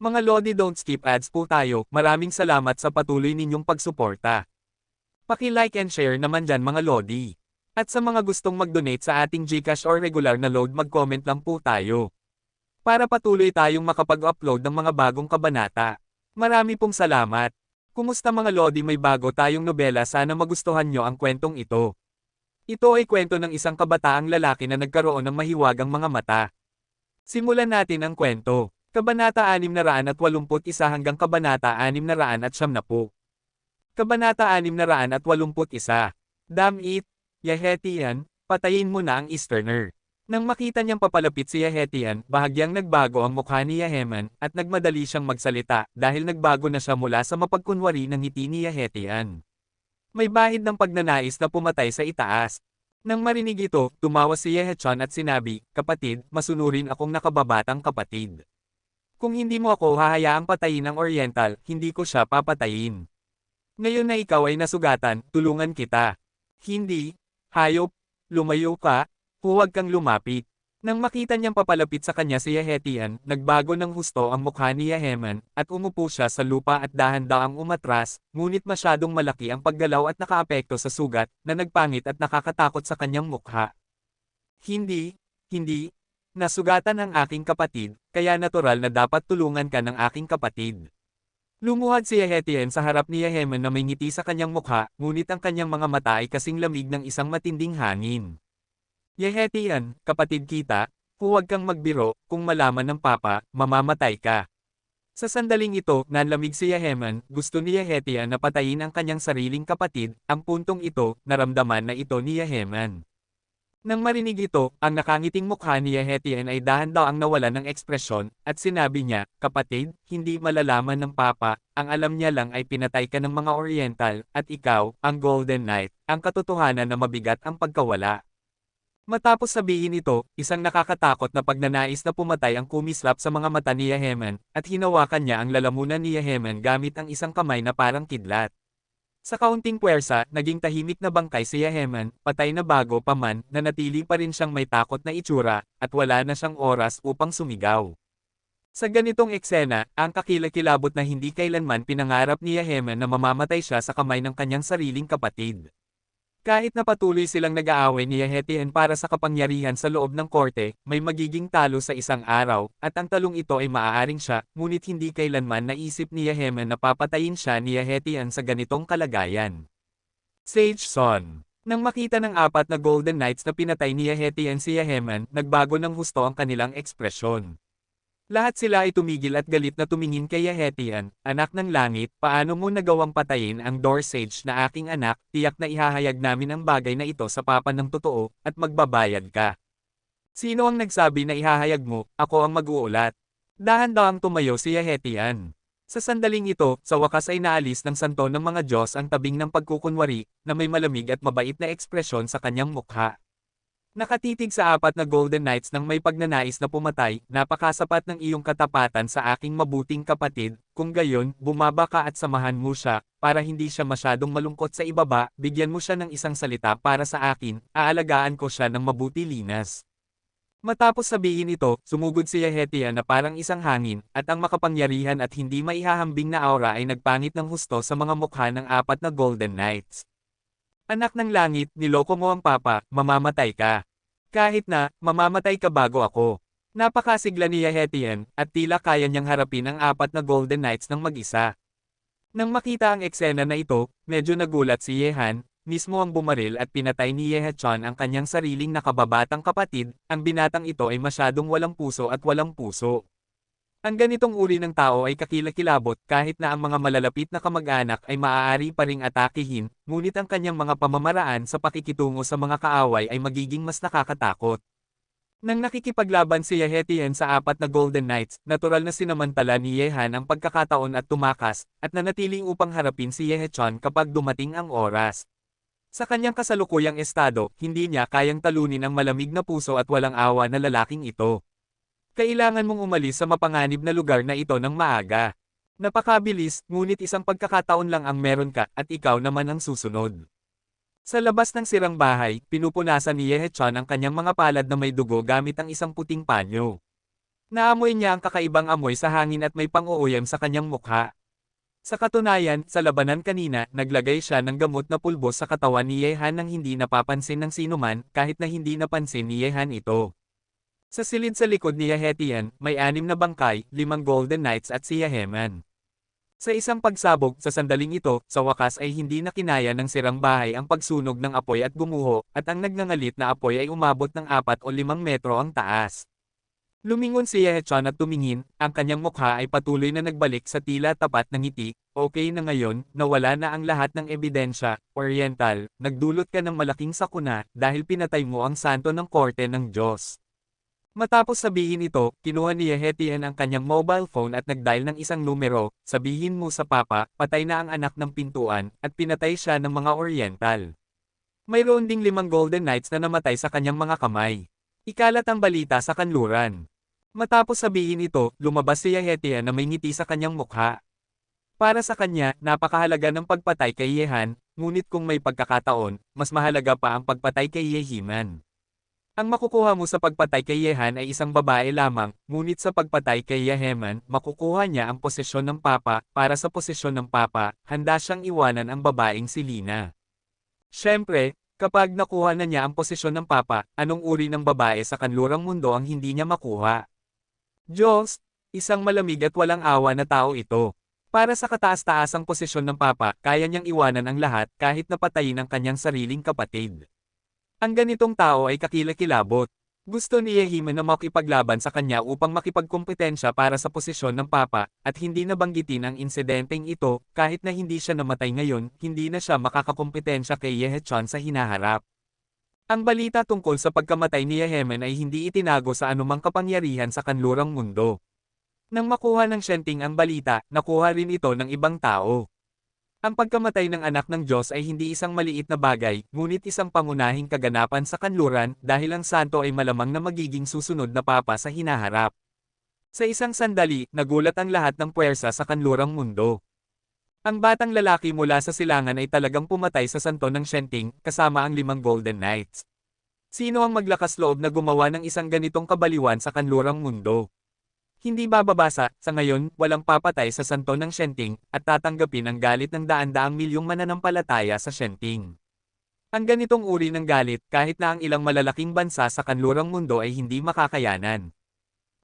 Mga Lodi, don't skip ads po tayo. Maraming salamat sa patuloy ninyong pagsuporta. Paki-like and share naman dyan mga Lodi. At sa mga gustong mag-donate sa ating GCash or regular na load, mag-comment lang po tayo. Para patuloy tayong makapag-upload ng mga bagong kabanata. Marami pong salamat. Kumusta mga Lodi, may bago tayong nobela, sana magustuhan nyo ang kwentong ito. Ito ay kwento ng isang kabataang lalaki na nagkaroon ng mahiwagang mga mata. Simulan natin ang kwento. Kabanata 681 hanggang Kabanata 690. Kabanata 681. Damn it, Yehetian, patayin mo na ang Easterner. Nang makita niyang papalapit si Yehetian, bahagyang nagbago ang mukha ni Yeheman, at nagmadali siyang magsalita dahil nagbago na siya mula sa mapagkunwari ng ngiti ni Yehetian. May bahid ng pagnanais na pumatay sa itaas. Nang marinig ito, tumawa si Yehechan at sinabi, "Kapatid, masunurin akong nakababatang kapatid. Kung hindi mo ako hahayaang patayin ng Oriental, hindi ko siya papatayin. Ngayon na ikaw ay nasugatan, tulungan kita. Hindi, hayop, lumayo ka, huwag kang lumapit." Nang makita niyang papalapit sa kanya si Yehetian, nagbago ng husto ang mukha ni Yeheman, at umupo siya sa lupa at dahan-daang umatras, ngunit masyadong malaki ang paggalaw at nakaapekto sa sugat, na nagpangit at nakakatakot sa kanyang mukha. Hindi, nasugatan ang aking kapatid, kaya natural na dapat tulungan ka ng aking kapatid. Lumuhad si Yehetian sa harap ni Yeheman na may ngiti sa kanyang mukha, ngunit ang kanyang mga mata ay kasing lamig ng isang matinding hangin. Yehetian, kapatid kita, huwag kang magbiro, kung malaman ng papa, mamamatay ka. Sa sandaling ito, nanlamig si Yeheman, gusto ni Yehetian na patayin ang kanyang sariling kapatid, ang puntong ito, naramdaman na ito ni Yeheman. Nang marinig ito, ang nakangiting mukha ni Yehetian ay dahan-daang nawalan ng ekspresyon, at sinabi niya, "Kapatid, hindi malalaman ng papa, ang alam niya lang ay pinatay ka ng mga Oriental, at ikaw, ang Golden Knight, ang katotohanan na mabigat ang pagkawala." Matapos sabihin ito, isang nakakatakot na pagnanais na pumatay ang kumislap sa mga mata ni Yeheman, at hinawakan niya ang lalamunan ni Yeheman gamit ang isang kamay na parang kidlat. Sa kaunting puwersa, naging tahimik na bangkay si Yeheman, patay na bago pa man, nanatili pa rin siyang may takot na itsura, at wala na siyang oras upang sumigaw. Sa ganitong eksena, ang kakilakilabot na hindi kailanman pinangarap ni Yeheman na mamamatay siya sa kamay ng kanyang sariling kapatid. Kahit na patuloy silang nag-aaway ni Yehetian para sa kapangyarihan sa loob ng korte, may magiging talo sa isang araw, at ang talong ito ay maaaring siya, ngunit hindi kailanman naisip ni Yeheman na papatayin siya ni Yehetian sa ganitong kalagayan. Sage Son. Nang makita ng apat na Golden Knights na pinatay ni Yehetian si Yeheman, nagbago ng husto ang kanilang ekspresyon. Lahat sila ay tumigil at galit na tumingin kay Yehetian, "Anak ng langit, paano mo nagawang patayin ang Dorsage na aking anak? Tiyak na ihahayag namin ang bagay na ito sa papa ng totoo, at magbabayad ka." "Sino ang nagsabi na ihahayag mo? Ako ang mag-uulat." Dahan-dahang tumayo si Yehetian. Sa sandaling ito, sa wakas ay naalis ng santo ng mga Diyos ang tabing ng pagkukunwari, na may malamig at mabait na ekspresyon sa kanyang mukha. Nakatitig sa apat na Golden Knights nang may pagnanais na pumatay, "Napakasapat ng iyong katapatan sa aking mabuting kapatid, kung gayon, bumaba ka at samahan mo siya, para hindi siya masyadong malungkot sa ibaba, bigyan mo siya ng isang salita para sa akin, aalagaan ko siya ng mabuti linas." Matapos sabihin ito, sumugod si Yehetian na parang isang hangin, at ang makapangyarihan at hindi maihahambing na aura ay nagpangit ng husto sa mga mukha ng apat na Golden Knights. "Anak ng langit, niloko mo ang papa, mamamatay ka. Kahit na, mamamatay ka bago ako." Napakasigla ni Yehetian, at tila kaya niyang harapin ang apat na Golden Knights ng mag-isa. Nang makita ang eksena na ito, medyo nagulat si Yehan, mismo ang bumaril at pinatay ni Yehechan ang kanyang sariling nakababatang kapatid, ang binatang ito ay masyadong walang puso at walang puso. Ang ganitong uri ng tao ay kakilakilabot kahit na ang mga malalapit na kamag-anak ay maaari pa ring atakihin, ngunit ang kanyang mga pamamaraan sa pakikitungo sa mga kaaway ay magiging mas nakakatakot. Nang nakikipaglaban si Yehetian sa apat na Golden Knights, natural na sinamantala ni Yehan ang pagkakataon at tumakas, at nanatiling upang harapin si Yehechan kapag dumating ang oras. Sa kanyang kasalukuyang estado, hindi niya kayang talunin ang malamig na puso at walang awa na lalaking ito. Kailangan mong umalis sa mapanganib na lugar na ito ng maaga. Napakabilis, ngunit isang pagkakataon lang ang meron ka, at ikaw naman ang susunod. Sa labas ng sirang bahay, pinupunasan ni Yehechan ang kanyang mga palad na may dugo gamit ang isang puting panyo. Naamoy niya ang kakaibang amoy sa hangin at may pang-uuyam sa kanyang mukha. Sa katunayan, sa labanan kanina, naglagay siya ng gamot na pulbos sa katawan ni Yehan nang hindi napapansin ng sinuman, kahit na hindi napansin ni Yehan ito. Sa silid sa likod ni Yehetian, may 6 na bangkay, 5 Golden Knights at si Yeheman. Sa isang pagsabog, sa sandaling ito, sa wakas ay hindi na kinaya ng sirang bahay ang pagsunog ng apoy at gumuho, at ang nagngangalit na apoy ay umabot ng 4 o 5 metro ang taas. Lumingon si Yehechan at tumingin, ang kanyang mukha ay patuloy na nagbalik sa tila tapat na ngiti. Okay na ngayon, nawala na ang lahat ng ebidensya, Oriental, nagdulot ka ng malaking sakuna, dahil pinatay mo ang santo ng korte ng Diyos. Matapos sabihin ito, kinuha ni Yehetian ang kanyang mobile phone at nagdial ng isang numero, sabihin mo sa papa, patay na ang anak ng pintuan, at pinatay siya ng mga Oriental. Mayroon ding 5 Golden Knights na namatay sa kanyang mga kamay. Ikalat ang balita sa kanluran. Matapos sabihin ito, lumabas si Yehetian na may ngiti sa kanyang mukha. Para sa kanya, napakahalaga ng pagpatay kay Yehan, ngunit kung may pagkakataon, mas mahalaga pa ang pagpatay kay Yehiman. Ang makukuha mo sa pagpatay kay Yehan ay isang babae lamang, ngunit sa pagpatay kay Yeheman, makukuha niya ang posisyon ng papa. Para sa posisyon ng papa, handa siyang iwanan ang babaeng si Lina. Siyempre, kapag nakuha na niya ang posisyon ng papa, anong uri ng babae sa kanlurang mundo ang hindi niya makuha? Diyos, isang malamig at walang awa na tao ito. Para sa kataas-taasang posisyon ng papa, kaya niyang iwanan ang lahat kahit napatayin ang kanyang sariling kapatid. Ang ganitong tao ay kakilakilabot. Gusto ni Yehiman na makipaglaban sa kanya upang makipagkompetensya para sa posisyon ng papa, at hindi nabanggitin ang insidenteng ito, kahit na hindi siya namatay ngayon, hindi na siya makakakompetensya kay Yehechan sa hinaharap. Ang balita tungkol sa pagkamatay ni Yeheman ay hindi itinago sa anumang kapangyarihan sa kanlurang mundo. Nang makuha ng Shenting ang balita, nakuha rin ito ng ibang tao. Ang pagkamatay ng anak ng Diyos ay hindi isang maliit na bagay, ngunit isang pangunahing kaganapan sa kanluran dahil ang santo ay malamang na magiging susunod na papa sa hinaharap. Sa isang sandali, nagulat ang lahat ng puwersa sa kanlurang mundo. Ang batang lalaki mula sa silangan ay talagang pumatay sa santo ng Shenting, kasama ang 5 Golden Knights. Sino ang maglakas loob na gumawa ng isang ganitong kabaliwan sa kanlurang mundo? Hindi bababasa, sa ngayon, walang papatay sa santo ng Shenting, at tatanggapin ang galit ng daan-daang milyong mananampalataya sa Shenting. Ang ganitong uri ng galit, kahit na ang ilang malalaking bansa sa kanlurang mundo ay hindi makakayanan.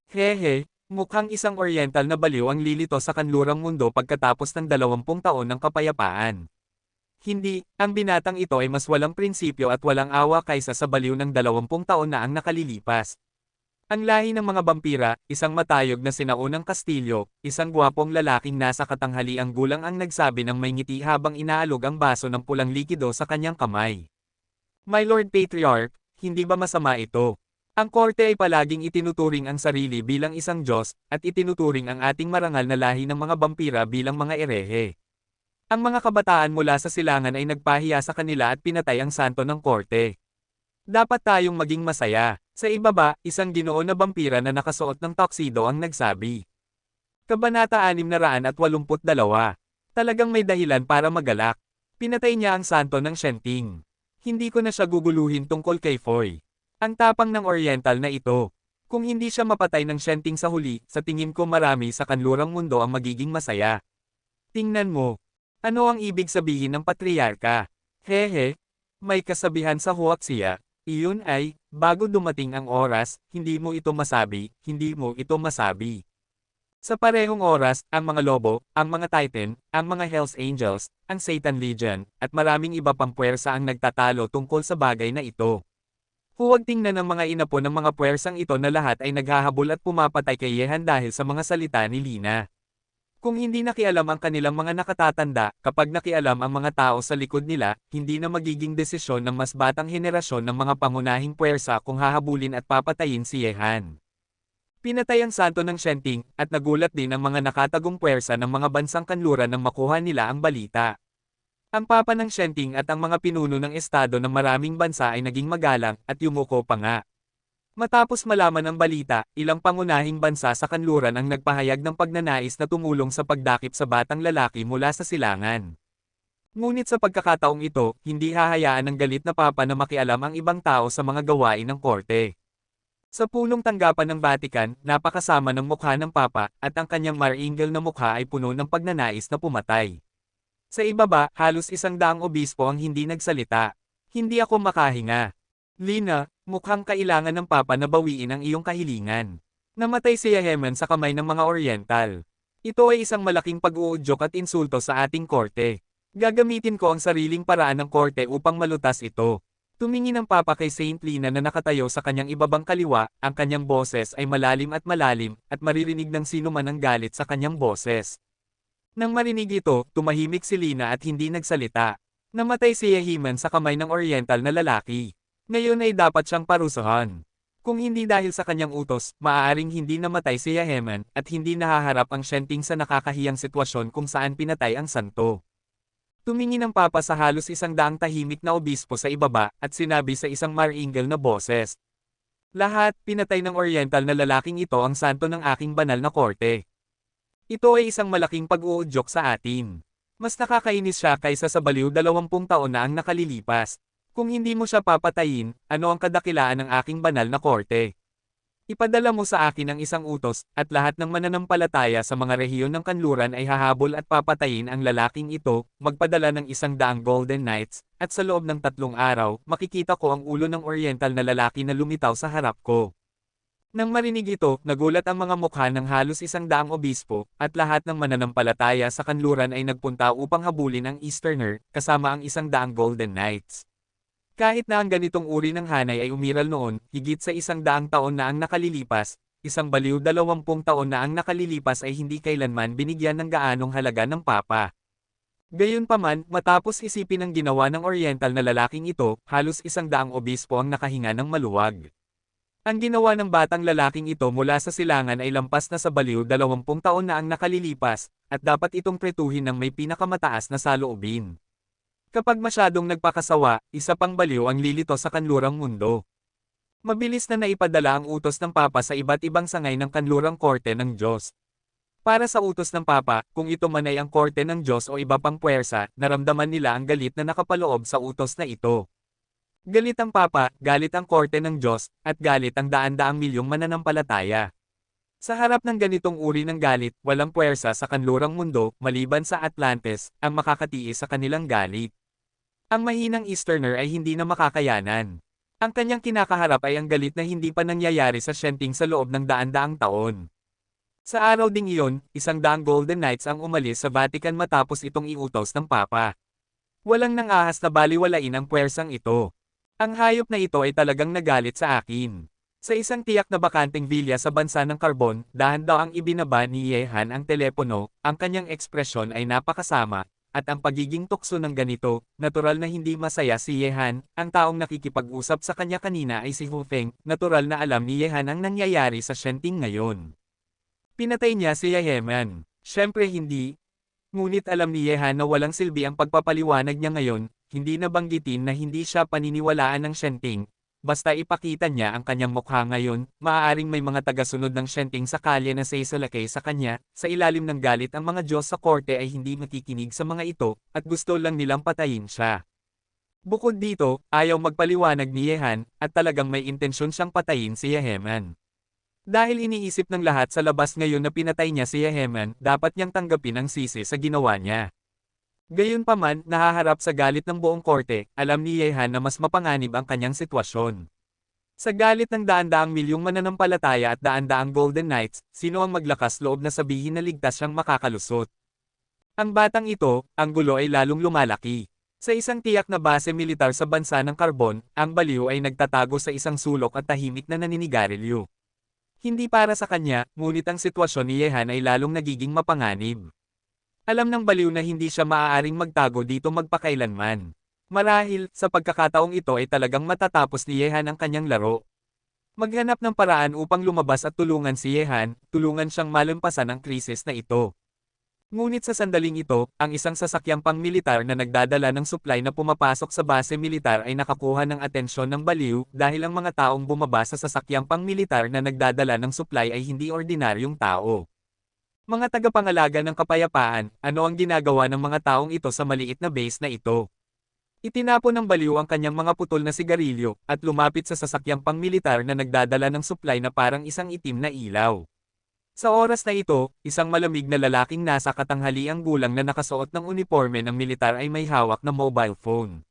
Hehe. Mukhang isang Oriental na baliw ang lilito sa kanlurang mundo pagkatapos ng 20 taon ng kapayapaan. Hindi, ang binatang ito ay mas walang prinsipyo at walang awa kaysa sa baliw ng 20 taon na ang nakalilipas. Ang lahi ng mga bampira, isang matayog na sinaunang Kastilyo, isang gwapong lalaking nasa katanghaliang gulang ang nagsabi ng may ngiti habang inaalog ang baso ng pulang likido sa kanyang kamay. My Lord Patriarch, hindi ba masama ito? Ang korte ay palaging itinuturing ang sarili bilang isang Diyos, at itinuturing ang ating marangal na lahi ng mga bampira bilang mga erehe. Ang mga kabataan mula sa silangan ay nagpahiya sa kanila at pinatay ang santo ng korte. Dapat tayong maging masaya. Sa ibaba, isang ginoo na bampira na nakasuot ng tuxedo ang nagsabi. Kabanata 682. Talagang may dahilan para magalak. Pinatay niya ang santo ng Shenting. Hindi ko na siya guguluhin tungkol kay Foy. Ang tapang ng Oriental na ito. Kung hindi siya mapatay ng Shenting sa huli, sa tingin ko marami sa kanlurang mundo ang magiging masaya. Tingnan mo. Ano ang ibig sabihin ng patriarka? Hehe. May kasabihan sa Huaxia. Iyon ay, bago dumating ang oras, hindi mo ito masabi, hindi mo ito masabi. Sa parehong oras, ang mga lobo, ang mga titan, ang mga Hells Angels, ang Satan Legion, at maraming iba pang puwersa ang nagtatalo tungkol sa bagay na ito. Huwag tingnan ng mga inapo ng mga puwersang ito na lahat ay naghahabol at pumapatay kay Yehan dahil sa mga salita ni Lina. Kung hindi nakialam ang kanilang mga nakatatanda, kapag nakialam ang mga tao sa likod nila, hindi na magiging desisyon ng mas batang henerasyon ng mga pangunahing puwersa kung hahabulin at papatayin si Yehan. Pinatay ang santo ng Shenting, at nagulat din ang mga nakatagong puwersa ng mga bansang kanluran nang makuha nila ang balita. Ang papa ng Shenting at ang mga pinuno ng estado ng maraming bansa ay naging magalang, at yumuko pa nga. Matapos malaman ang balita, ilang pangunahing bansa sa kanluran ang nagpahayag ng pagnanais na tumulong sa pagdakip sa batang lalaki mula sa silangan. Ngunit sa pagkakataong ito, hindi hahayaan ng galit na papa na makialam ang ibang tao sa mga gawain ng korte. Sa punong tanggapan ng Vatican, napakasama ng mukha ng Papa, at ang kanyang maringal na mukha ay puno ng pagnanais na pumatay. Sa ibaba, halos 100 obispo ang hindi nagsalita. Hindi ako makahinga. Lina, mukhang kailangan ng Papa na bawiin ang iyong kahilingan. Namatay si Yemen sa kamay ng mga Oriental. Ito ay isang malaking pag-uudyok at insulto sa ating korte. Gagamitin ko ang sariling paraan ng korte upang malutas ito. Tumingin ang Papa kay Saint Lina na nakatayo sa kanyang ibabang kaliwa, ang kanyang boses ay malalim, at maririnig ng sino man ang galit sa kanyang boses. Nang marinig ito, tumahimik si Lina at hindi nagsalita. Namatay si Yehiman sa kamay ng Oriental na lalaki. Ngayon ay dapat siyang parusahan. Kung hindi dahil sa kanyang utos, maaaring hindi namatay si Yehiman at hindi nahaharap ang Shenting sa nakakahiyang sitwasyon kung saan pinatay ang santo. Tumingin ang Papa sa halos 100 tahimik na obispo sa ibaba at sinabi sa isang maringal na boses. Lahat, pinatay ng Oriental na lalaking ito ang santo ng aking banal na korte. Ito ay isang malaking pag-uudyok sa atin. Mas nakakainis siya kaysa sa baliw 20 taon na ang nakalilipas. Kung hindi mo siya papatayin, ano ang kadakilaan ng aking banal na korte? Ipadala mo sa akin ang isang utos, at lahat ng mananampalataya sa mga rehiyon ng kanluran ay hahabol at papatayin ang lalaking ito, magpadala ng 100 Golden Knights, at sa loob ng 3 araw, makikita ko ang ulo ng Oriental na lalaki na lumitaw sa harap ko. Nang marinig ito, nagulat ang mga mukha ng halos 100 obispo, at lahat ng mananampalataya sa kanluran ay nagpunta upang habulin ang Easterner, kasama ang 100 Golden Knights. Kahit na ang ganitong uri ng hanay ay umiral noon, higit sa 100 taon na ang nakalilipas, isang baliw 20 taon na ang nakalilipas ay hindi kailanman binigyan ng gaanong halaga ng Papa. Gayunpaman, matapos isipin ang ginawa ng Oriental na lalaking ito, halos 100 obispo ang nakahinga ng maluwag. Ang ginawa ng batang lalaking ito mula sa silangan ay lampas na sa baliw 20 taon na ang nakalilipas, at dapat itong pretuhin ng may pinakamataas na saloobin. Kapag masyadong nagpakasawa, isa pang baliw ang lilito sa kanlurang mundo. Mabilis na naipadala ang utos ng Papa sa iba't ibang sangay ng kanlurang korte ng Diyos. Para sa utos ng Papa, kung ito man ay ang korte ng Diyos o iba pang puwersa, naramdaman nila ang galit na nakapaloob sa utos na ito. Galit ang Papa, galit ang korte ng Diyos, at galit ang daan-daang milyong mananampalataya. Sa harap ng ganitong uri ng galit, walang puwersa sa kanlurang mundo, maliban sa Atlantis, ang makakatiis sa kanilang galit. Ang mahinang Easterner ay hindi na makakayanan. Ang kanyang kinakaharap ay ang galit na hindi pa nangyayari sa Shenting sa loob ng daan-daang taon. Sa araw ding iyon, 100 Golden Knights ang umalis sa Vatican matapos itong iutos ng Papa. Walang nangahas na baliwalain ang puwersang ito. Ang hayop na ito ay talagang nagalit sa akin. Sa isang tiyak na bakanteng villa sa bansa ng Carbon, dahan-daang ibinaba ni Yehan ang telepono, ang kanyang ekspresyon ay napakasama. At ang pagiging tukso ng ganito, natural na hindi masaya si Yehan, ang taong nakikipag-usap sa kanya kanina ay si Hu Feng, natural na alam ni Yehan ang nangyayari sa Shenting ngayon. Pinatay niya si Yeman. Siyempre hindi. Ngunit alam ni Yehan na walang silbi ang pagpapaliwanag niya ngayon, hindi na banggitin na hindi siya paniniwalaan ng Shenting. Basta ipakita niya ang kanyang mukha ngayon, maaaring may mga tagasunod ng Shenting sa kalye na saisalakay sa kanya, sa ilalim ng galit ang mga Diyos sa korte ay hindi makikinig sa mga ito, at gusto lang nilang patayin siya. Bukod dito, ayaw magpaliwanag ni Yehan, at talagang may intensyon siyang patayin si Yeheman. Dahil iniisip ng lahat sa labas ngayon na pinatay niya si Yeheman, dapat niyang tanggapin ang sisi sa ginawa niya. Gayunpaman, nahaharap sa galit ng buong korte, alam ni Yehan na mas mapanganib ang kanyang sitwasyon. Sa galit ng daan-daang milyong mananampalataya at daan-daang Golden Knights, sino ang maglakas loob na sabihin na ligtas siyang makakalusot? Ang batang ito, ang gulo ay lalong lumalaki. Sa isang tiyak na base militar sa bansa ng Carbon, ang baliw ay nagtatago sa isang sulok at tahimik na naninigarilyo. Hindi para sa kanya, ngunit ang sitwasyon ni Yehan ay lalong nagiging mapanganib. Alam ng baliw na hindi siya maaaring magtago dito magpakailanman. Marahil, sa pagkakataong ito ay talagang matatapos ni Yehan ang kanyang laro. Maghanap ng paraan upang lumabas at tulungan si Yehan, tulungan siyang malampasan ang krisis na ito. Ngunit sa sandaling ito, ang isang sasakyang pang-militar na nagdadala ng supply na pumapasok sa base militar ay nakakuha ng atensyon ng baliw dahil ang mga taong bumaba sa sasakyang pang-militar na nagdadala ng supply ay hindi ordinaryong tao. Mga tagapangalaga ng kapayapaan, ano ang ginagawa ng mga taong ito sa maliit na base na ito? Itinapon ng baliw ang kanyang mga putol na sigarilyo, at lumapit sa sasakyang pangmilitar na nagdadala ng supply na parang isang itim na ilaw. Sa oras na ito, isang malamig na lalaking nasa katanghaliang gulang na nakasuot ng uniforme ng militar ay may hawak na mobile phone.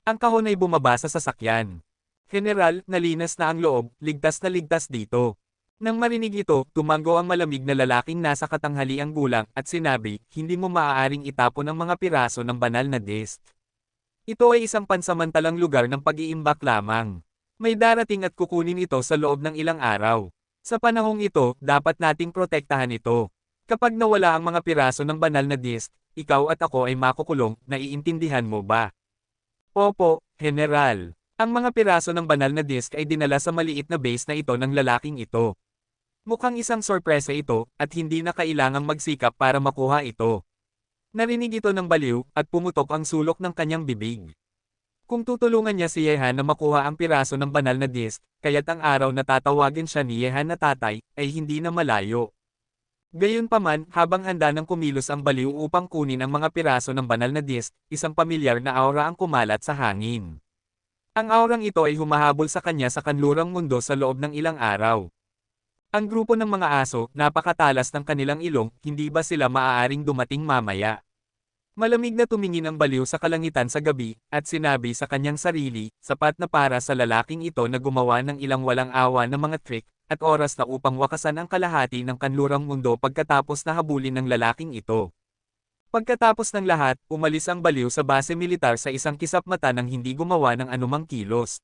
Ang kahon ay bumaba sa sasakyan. General, nalinas na ang loob, ligtas na ligtas dito. Nang marinig ito, tumango ang malamig na lalaking nasa katanghaliang gulang at sinabi, hindi mo maaaring itapon ang mga piraso ng banal na disk. Ito ay isang pansamantalang lugar ng pag-iimbak lamang. May darating at kukunin ito sa loob ng ilang araw. Sa panahong ito, dapat nating protektahan ito. Kapag nawala ang mga piraso ng banal na disk, ikaw at ako ay makukulong, naiintindihan mo ba? Opo, General. Ang mga piraso ng banal na disk ay dinala sa maliit na base na ito ng lalaking ito. Mukhang isang sorpresa ito, at hindi na kailangang magsikap para makuha ito. Narinig ito ng baliw, at pumutok ang sulok ng kanyang bibig. Kung tutulungan niya si Yehan na makuha ang piraso ng banal na disk, kaya't ang araw na tatawagin siya ni Yehan na tatay, ay hindi na malayo. Gayunpaman, habang handa ng kumilos ang baliw upang kunin ang mga piraso ng banal na disk, isang pamilyar na aura ang kumalat sa hangin. Ang aurang ito ay humahabol sa kanya sa kanlurang mundo sa loob ng ilang araw. Ang grupo ng mga aso, napakatalas ng kanilang ilong, hindi ba sila maaaring dumating mamaya? Malamig na tumingin ang baliw sa kalangitan sa gabi, at sinabi sa kanyang sarili, sapat na para sa lalaking ito na gumawa ng ilang walang awa na mga trick, at oras na upang wakasan ang kalahati ng kanlurang mundo pagkatapos na habulin ng lalaking ito. Pagkatapos ng lahat, umalis ang baliw sa base militar sa isang kisap mata nang hindi gumawa ng anumang kilos.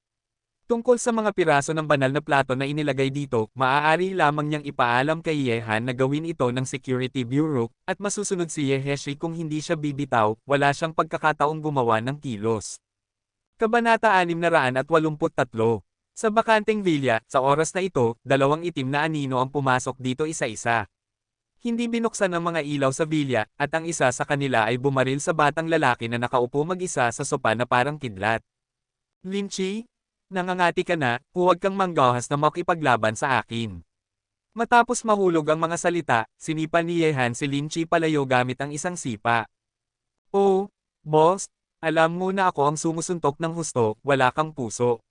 Tungkol sa mga piraso ng banal na plato na inilagay dito, maaari lamang niyang ipaalam kay Yehan na gawin ito ng Security Bureau, at masusunod si Yeheshi kung hindi siya bibitaw, wala siyang pagkakataong gumawa ng kilos. Kabanata 683. Sa bakanteng villa, sa oras na ito, dalawang itim na anino ang pumasok dito isa-isa. Hindi binuksan ang mga ilaw sa villa, at ang isa sa kanila ay bumaril sa batang lalaki na nakaupo mag-isa sa sopa na parang kidlat. Linchi? Nangangati ka na, huwag kang manggahas na makipaglaban sa akin. Matapos mahulog ang mga salita, sinipa ni Yehan si Linchi palayo gamit ang isang sipa. Oh, boss, alam mo na ako ang sumusuntok ng husto, wala kang puso.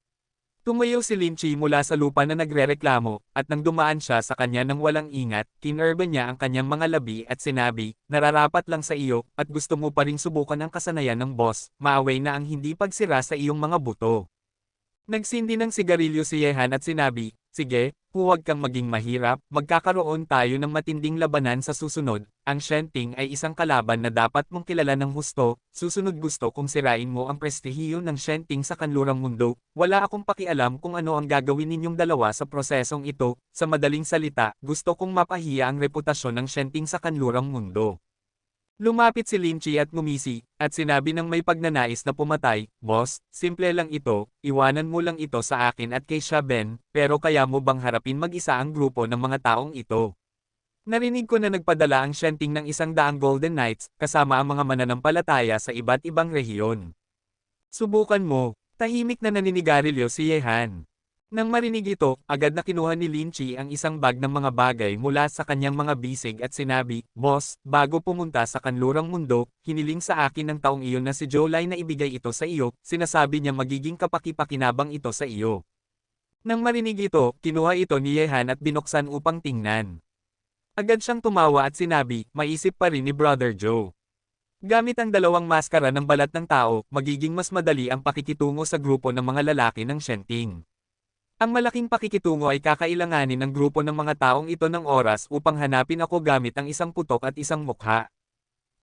Tumayo si Linchi mula sa lupa na nagrereklamo, at nang dumaan siya sa kanya ng walang ingat, kinurba niya ang kanyang mga labi at sinabi, nararapat lang sa iyo, at gusto mo pa ring subukan ang kasanayan ng boss, maaway na ang hindi pagsira sa iyong mga buto. Nagsindi ng sigarilyo si Yehan at sinabi, sige, huwag kang maging mahirap, magkakaroon tayo ng matinding labanan sa susunod, ang Shenting ay isang kalaban na dapat mong kilala ng husto, susunod gusto kong sirain mo ang prestihiyo ng Shenting sa kanlurang mundo, wala akong pakialam kung ano ang gagawin ninyong dalawa sa prosesong ito, sa madaling salita, gusto kong mapahiya ang reputasyon ng Shenting sa kanlurang mundo. Lumapit si Linchi at ngumisi, at sinabi ng may pagnanais na pumatay, boss, simple lang ito, iwanan mo lang ito sa akin at kay Shaben, pero kaya mo bang harapin mag-isa ang grupo ng mga taong ito? Narinig ko na nagpadala ang Shenting ng 100 Golden Knights, kasama ang mga mananampalataya sa iba't ibang rehiyon. Subukan mo, tahimik na naninigarilyo si Yehan. Nang marinig ito, agad na kinuha ni Linchi ang isang bag ng mga bagay mula sa kanyang mga bisig at sinabi, boss, bago pumunta sa kanlurang mundo, hiniling sa akin ng taong iyon na si Jolai na ibigay ito sa iyo, sinasabi niya magiging kapaki-pakinabang ito sa iyo. Nang marinig ito, kinuha ito ni Yehan at binuksan upang tingnan. Agad siyang tumawa at sinabi, maisip pa rin ni Brother Joe. Gamit ang dalawang maskara ng balat ng tao, magiging mas madali ang pakikitungo sa grupo ng mga lalaki ng Shenting. Ang malaking pakikitungo ay kakailanganin ng grupo ng mga taong ito ng oras upang hanapin ako gamit ang isang putok at isang mukha.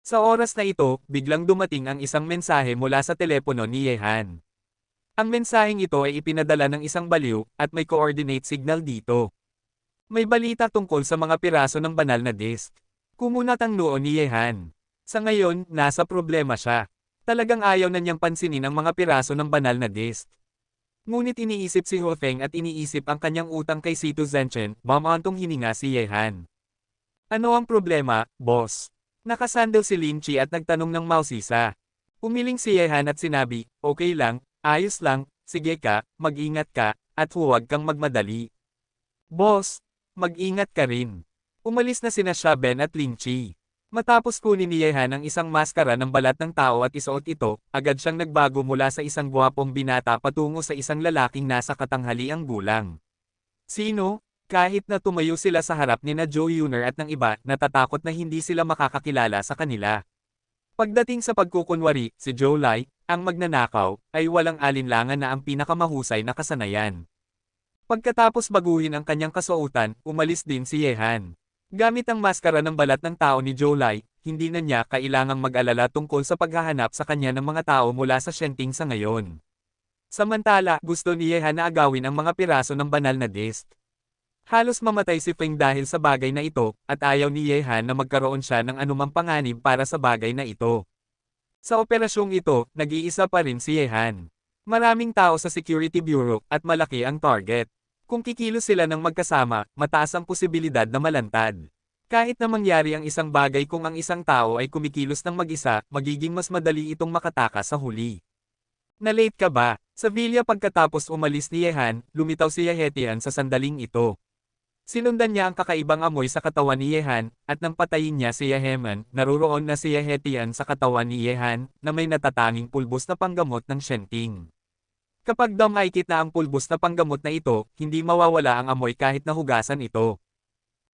Sa oras na ito, biglang dumating ang isang mensahe mula sa telepono ni Yehan. Ang mensaheng ito ay ipinadala ng isang baliw, at may coordinate signal dito. May balita tungkol sa mga piraso ng banal na disk. Kumunat ang noo ni Yehan. Sa ngayon, nasa problema siya. Talagang ayaw na niyang pansinin ang mga piraso ng banal na disk. Ngunit iniisip si Ho Feng at iniisip ang kanyang utang kay Situ Zhenchen, mamantong hininga si Yehan. Ano ang problema, boss? Nakasandal si Linchi at nagtanong ng mausisa. Umiling si Yehan at sinabi, okay lang, ayos lang, sige ka, mag-ingat ka, at huwag kang magmadali. Boss, mag-ingat ka rin. Umalis na sina Shaben at Linchi. Matapos kunin ni Yehan ang isang maskara ng balat ng tao at isuot ito, agad siyang nagbago mula sa isang gwapong binata patungo sa isang lalaking nasa katanghaliang gulang. Sino? Kahit na tumayo sila sa harap ni na Joe Yuner at ng iba, natatakot na hindi sila makakakilala sa kanila. Pagdating sa pagkukunwari, si Joe Lai, ang magnanakaw, ay walang alinlangan na ang pinakamahusay na kasanayan. Pagkatapos baguhin ang kanyang kasuotan, umalis din si Yehan. Gamit ang maskara ng balat ng tao ni Joe Lai, hindi na niya kailangang mag-alala tungkol sa paghahanap sa kanya ng mga tao mula sa Shenting sa ngayon. Samantala, gusto ni Yehan na agawin ang mga piraso ng banal na disk. Halos mamatay si Feng dahil sa bagay na ito, at ayaw ni Yehan na magkaroon siya ng anumang panganib para sa bagay na ito. Sa operasyong ito, nag-iisa pa rin si Yehan. Maraming tao sa Security Bureau, at malaki ang target. Kung kikilos sila ng magkasama, mataas ang posibilidad na malantad. Kahit na mangyari ang isang bagay kung ang isang tao ay kumikilos ng mag-isa, magiging mas madali itong makatakas sa huli. Na-late ka ba? Sa villa pagkatapos umalis ni Yehan, lumitaw si Yehetian sa sandaling ito. Sinundan niya ang kakaibang amoy sa katawan ni Yehan, at nang patayin niya si Yeheman, naruroon na si Yehetian sa katawan ni Yehan, na may natatanging pulbos na panggamot ng Shenting. Kapag daw makikita ang pulbos na panggamot na ito, hindi mawawala ang amoy kahit nahugasan ito.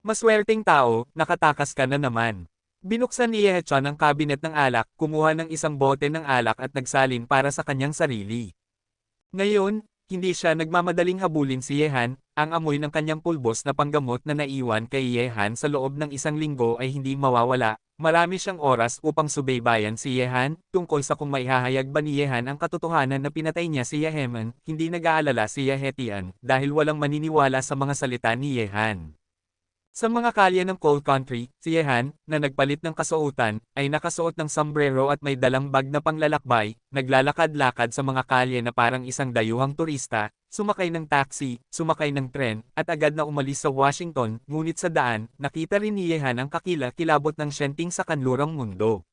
Maswerteng tao, nakatakas ka na naman. Binuksan ni Yehechan ang kabinet ng alak, kumuha ng isang bote ng alak at nagsalin para sa kanyang sarili. Ngayon, hindi siya nagmamadaling habulin si Yehan, ang amoy ng kanyang pulbos na panggamot na naiwan kay Yehan sa loob ng isang linggo ay hindi mawawala. Marami siyang oras upang subaybayan si Yehan, tungkol sa kung maihahayag ba ni Yehan ang katotohanan na pinatay niya si Yeheman, hindi nag-aalala si Yehetian, dahil walang maniniwala sa mga salita ni Yehan. Sa mga kalye ng Cold Country, si Yehan, na nagpalit ng kasuotan, ay nakasuot ng sombrero at may dalang bag na panglalakbay, naglalakad-lakad sa mga kalye na parang isang dayuhang turista, sumakay ng taxi, sumakay ng tren, at agad na umalis sa Washington, ngunit sa daan, nakita rin ni Yehan ang kakilabot ng Shenting sa kanlurang mundo.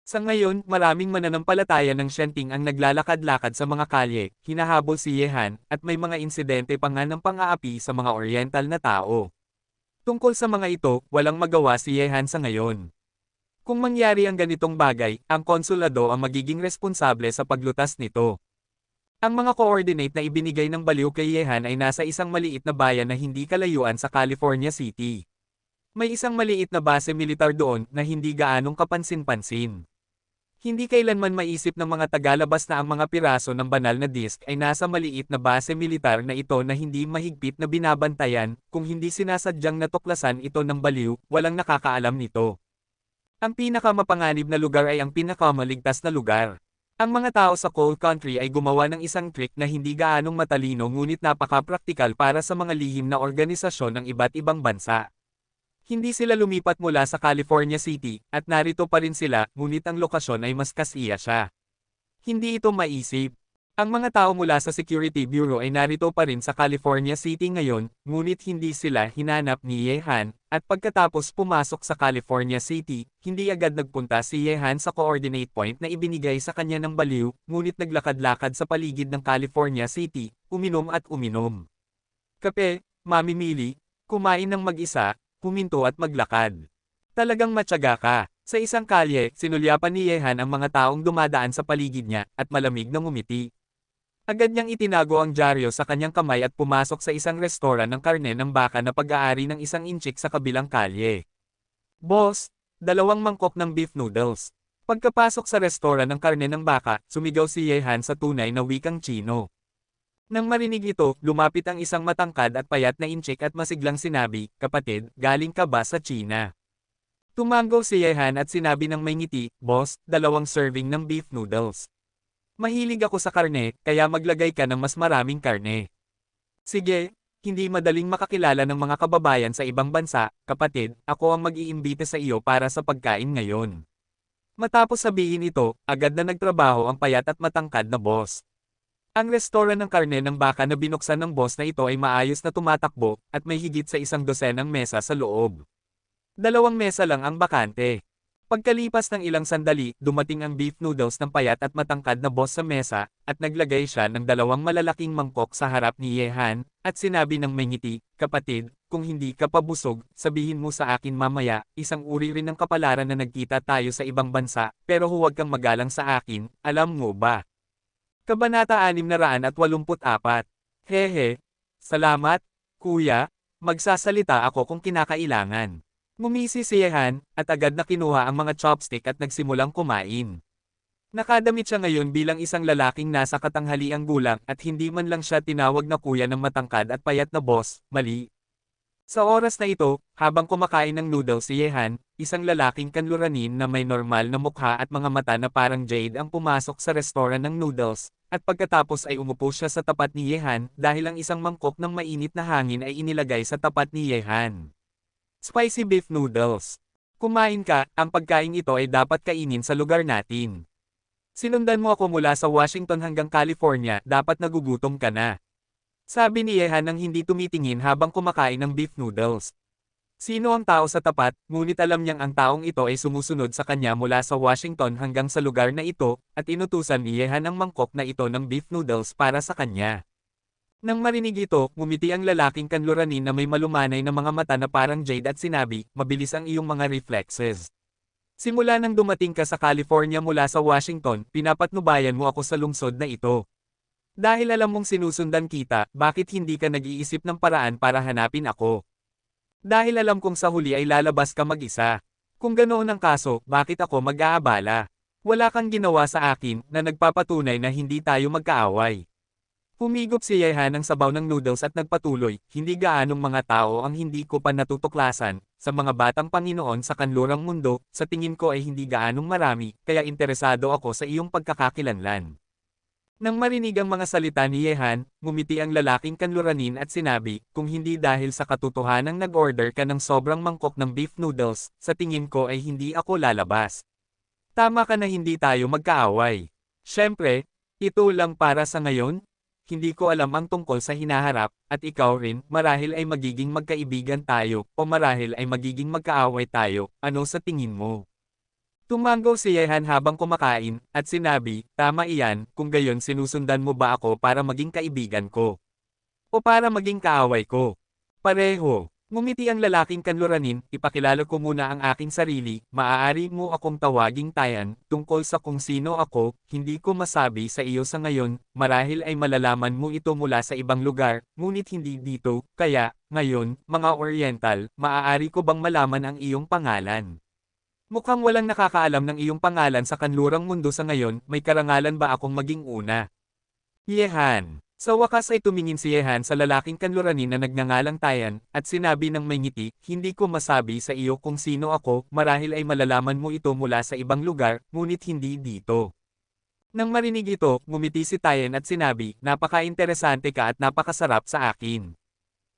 Sa ngayon, maraming mananampalataya ng Shenting ang naglalakad-lakad sa mga kalye, hinahabol si Yehan, at may mga insidente pa nga ng pang-aapi sa mga Oriental na tao. Tungkol sa mga ito, walang magawa si Yehan sa ngayon. Kung mangyari ang ganitong bagay, ang konsulado ang magiging responsable sa paglutas nito. Ang mga coordinate na ibinigay ng baliw kay Yehan ay nasa isang maliit na bayan na hindi kalayuan sa California City. May isang maliit na base militar doon na hindi gaanong kapansin-pansin. Hindi kailanman maisip ng mga tagalabas na ang mga piraso ng banal na disk ay nasa maliit na base militar na ito na hindi mahigpit na binabantayan, kung hindi sinasadyang natuklasan ito ng baliw, walang nakakaalam nito. Ang pinakamapanganib na lugar ay ang pinakamaligtas na lugar. Ang mga tao sa Cold Country ay gumawa ng isang trick na hindi gaanong matalino ngunit napaka-praktikal para sa mga lihim na organisasyon ng iba't ibang bansa. Hindi sila lumipat mula sa California City, at narito pa rin sila, ngunit ang lokasyon ay mas kasiya siya. Hindi ito maisip. Ang mga tao mula sa Security Bureau ay narito pa rin sa California City ngayon, ngunit hindi sila hinanap ni Yehan, at pagkatapos pumasok sa California City, hindi agad nagpunta si Yehan sa coordinate point na ibinigay sa kanya ng baliw, ngunit naglakad-lakad sa paligid ng California City, uminom at uminom. Kape, mamimili, kumain ng mag-isa, huminto at maglakad. Talagang matyaga ka. Sa isang kalye, sinulyapan ni Yehan ang mga taong dumadaan sa paligid niya, at malamig na ngumiti. Agad niyang itinago ang dyaryo sa kanyang kamay at pumasok sa isang restoran ng karne ng baka na pag-aari ng isang inchik sa kabilang kalye. Boss, 2 mangkok ng beef noodles. Pagkapasok sa restoran ng karne ng baka, sumigaw si Yehan sa tunay na wikang Chino. Nang marinig ito, lumapit ang isang matangkad at payat na inchik at masiglang sinabi, "Kapatid, galing ka ba sa China?" Tumango si Yehan at sinabi ng may ngiti, "Boss, 2 serving ng beef noodles. Mahilig ako sa karne, kaya maglagay ka ng mas maraming karne." "Sige, hindi madaling makakilala ng mga kababayan sa ibang bansa, kapatid, ako ang mag-iimbita sa iyo para sa pagkain ngayon." Matapos sabihin ito, agad na nagtrabaho ang payat at matangkad na boss. Ang restoran ng karne ng baka na binuksan ng boss na ito ay maayos na tumatakbo, at may higit sa 100 mesa sa loob. 2 mesa lang ang bakante. Pagkalipas ng ilang sandali, dumating ang beef noodles ng payat at matangkad na boss sa mesa, at naglagay siya ng 2 malalaking mangkok sa harap ni Yehan, at sinabi ng may ngiti, "Kapatid, kung hindi ka pa busog, sabihin mo sa akin mamaya, isang uri rin ng kapalaran na nagkita tayo sa ibang bansa, pero huwag kang magalang sa akin, alam mo ba? Kabanata 684. Hehe. Salamat, kuya. Magsasalita ako kung kinakailangan. Ngumisi si Yehan, at agad na kinuha ang mga chopstick at nagsimulang kumain. Nakadamit siya ngayon bilang isang lalaking nasa katanghaliang gulang at hindi man lang siya tinawag na kuya ng matangkad at payat na boss, mali. Sa oras na ito, habang kumakain ng noodles si Yehan, isang lalaking kanluranin na may normal na mukha at mga mata na parang jade ang pumasok sa restoran ng noodles, at pagkatapos ay umupo siya sa tapat ni Yehan dahil ang isang mangkok ng mainit na hangin ay inilagay sa tapat ni Yehan. Spicy beef noodles. Kumain ka, ang pagkain ito ay dapat kainin sa lugar natin. Sinundan mo ako mula sa Washington hanggang California, dapat nagugutom ka na. Sabi ni Yehan nang hindi tumitingin habang kumakain ng beef noodles. Sino ang tao sa tapat, ngunit alam niyang ang taong ito ay sumusunod sa kanya mula sa Washington hanggang sa lugar na ito, at inutusan ni Yehan ang mangkok na ito ng beef noodles para sa kanya. Nang marinig ito, ngumiti ang lalaking kanluranin na may malumanay na mga mata na parang jade at sinabi, mabilis ang iyong mga reflexes. Simula nang dumating ka sa California mula sa Washington, pinapatnubayan mo ako sa lungsod na ito. Dahil alam mong sinusundan kita, bakit hindi ka nag-iisip ng paraan para hanapin ako? Dahil alam kong sa huli ay lalabas ka mag-isa. Kung ganoon ang kaso, bakit ako mag-aabala? Wala kang ginawa sa akin na nagpapatunay na hindi tayo magkaaway. Humigop si Yehan ng sabaw ng noodles at nagpatuloy, hindi gaanong mga tao ang hindi ko pa natutuklasan. Sa mga batang Panginoon sa kanlurang mundo, sa tingin ko ay hindi gaanong marami, kaya interesado ako sa iyong pagkakakilanlan. Nang marinig ang mga salita ni Yehan, ngumiti ang lalaking kanluranin at sinabi, kung hindi dahil sa katotohanang nag-order ka ng sobrang mangkok ng beef noodles, sa tingin ko ay hindi ako lalabas. Tama ka na hindi tayo magkaaway. Siyempre, ito lang para sa ngayon. Hindi ko alam ang tungkol sa hinaharap, at ikaw rin, marahil ay magiging magkaibigan tayo, o marahil ay magiging magkaaway tayo, ano sa tingin mo? Tumango si Yehan habang kumakain, at sinabi, tama iyan, kung gayon sinusundan mo ba ako para maging kaibigan ko? O para maging kaaway ko? Pareho. Ngumiti ang lalaking kanluranin, ipakilala ko muna ang aking sarili, maaari mo akong tawaging Tayan, tungkol sa kung sino ako, hindi ko masabi sa iyo sa ngayon, marahil ay malalaman mo ito mula sa ibang lugar, ngunit hindi dito, kaya, ngayon, mga Oriental, maaari ko bang malaman ang iyong pangalan? Mukhang walang nakakaalam ng iyong pangalan sa kanlurang mundo sa ngayon, may karangalan ba akong maging una? Yehan. Sa wakas ay tumingin si Yehan sa lalaking kanluranin na nagngangalang Tayan, at sinabi ng may ngiti, hindi ko masabi sa iyo kung sino ako, marahil ay malalaman mo ito mula sa ibang lugar, ngunit hindi dito. Nang marinig ito, ngumiti si Tayan at sinabi, napaka-interesante ka at napakasarap sa akin.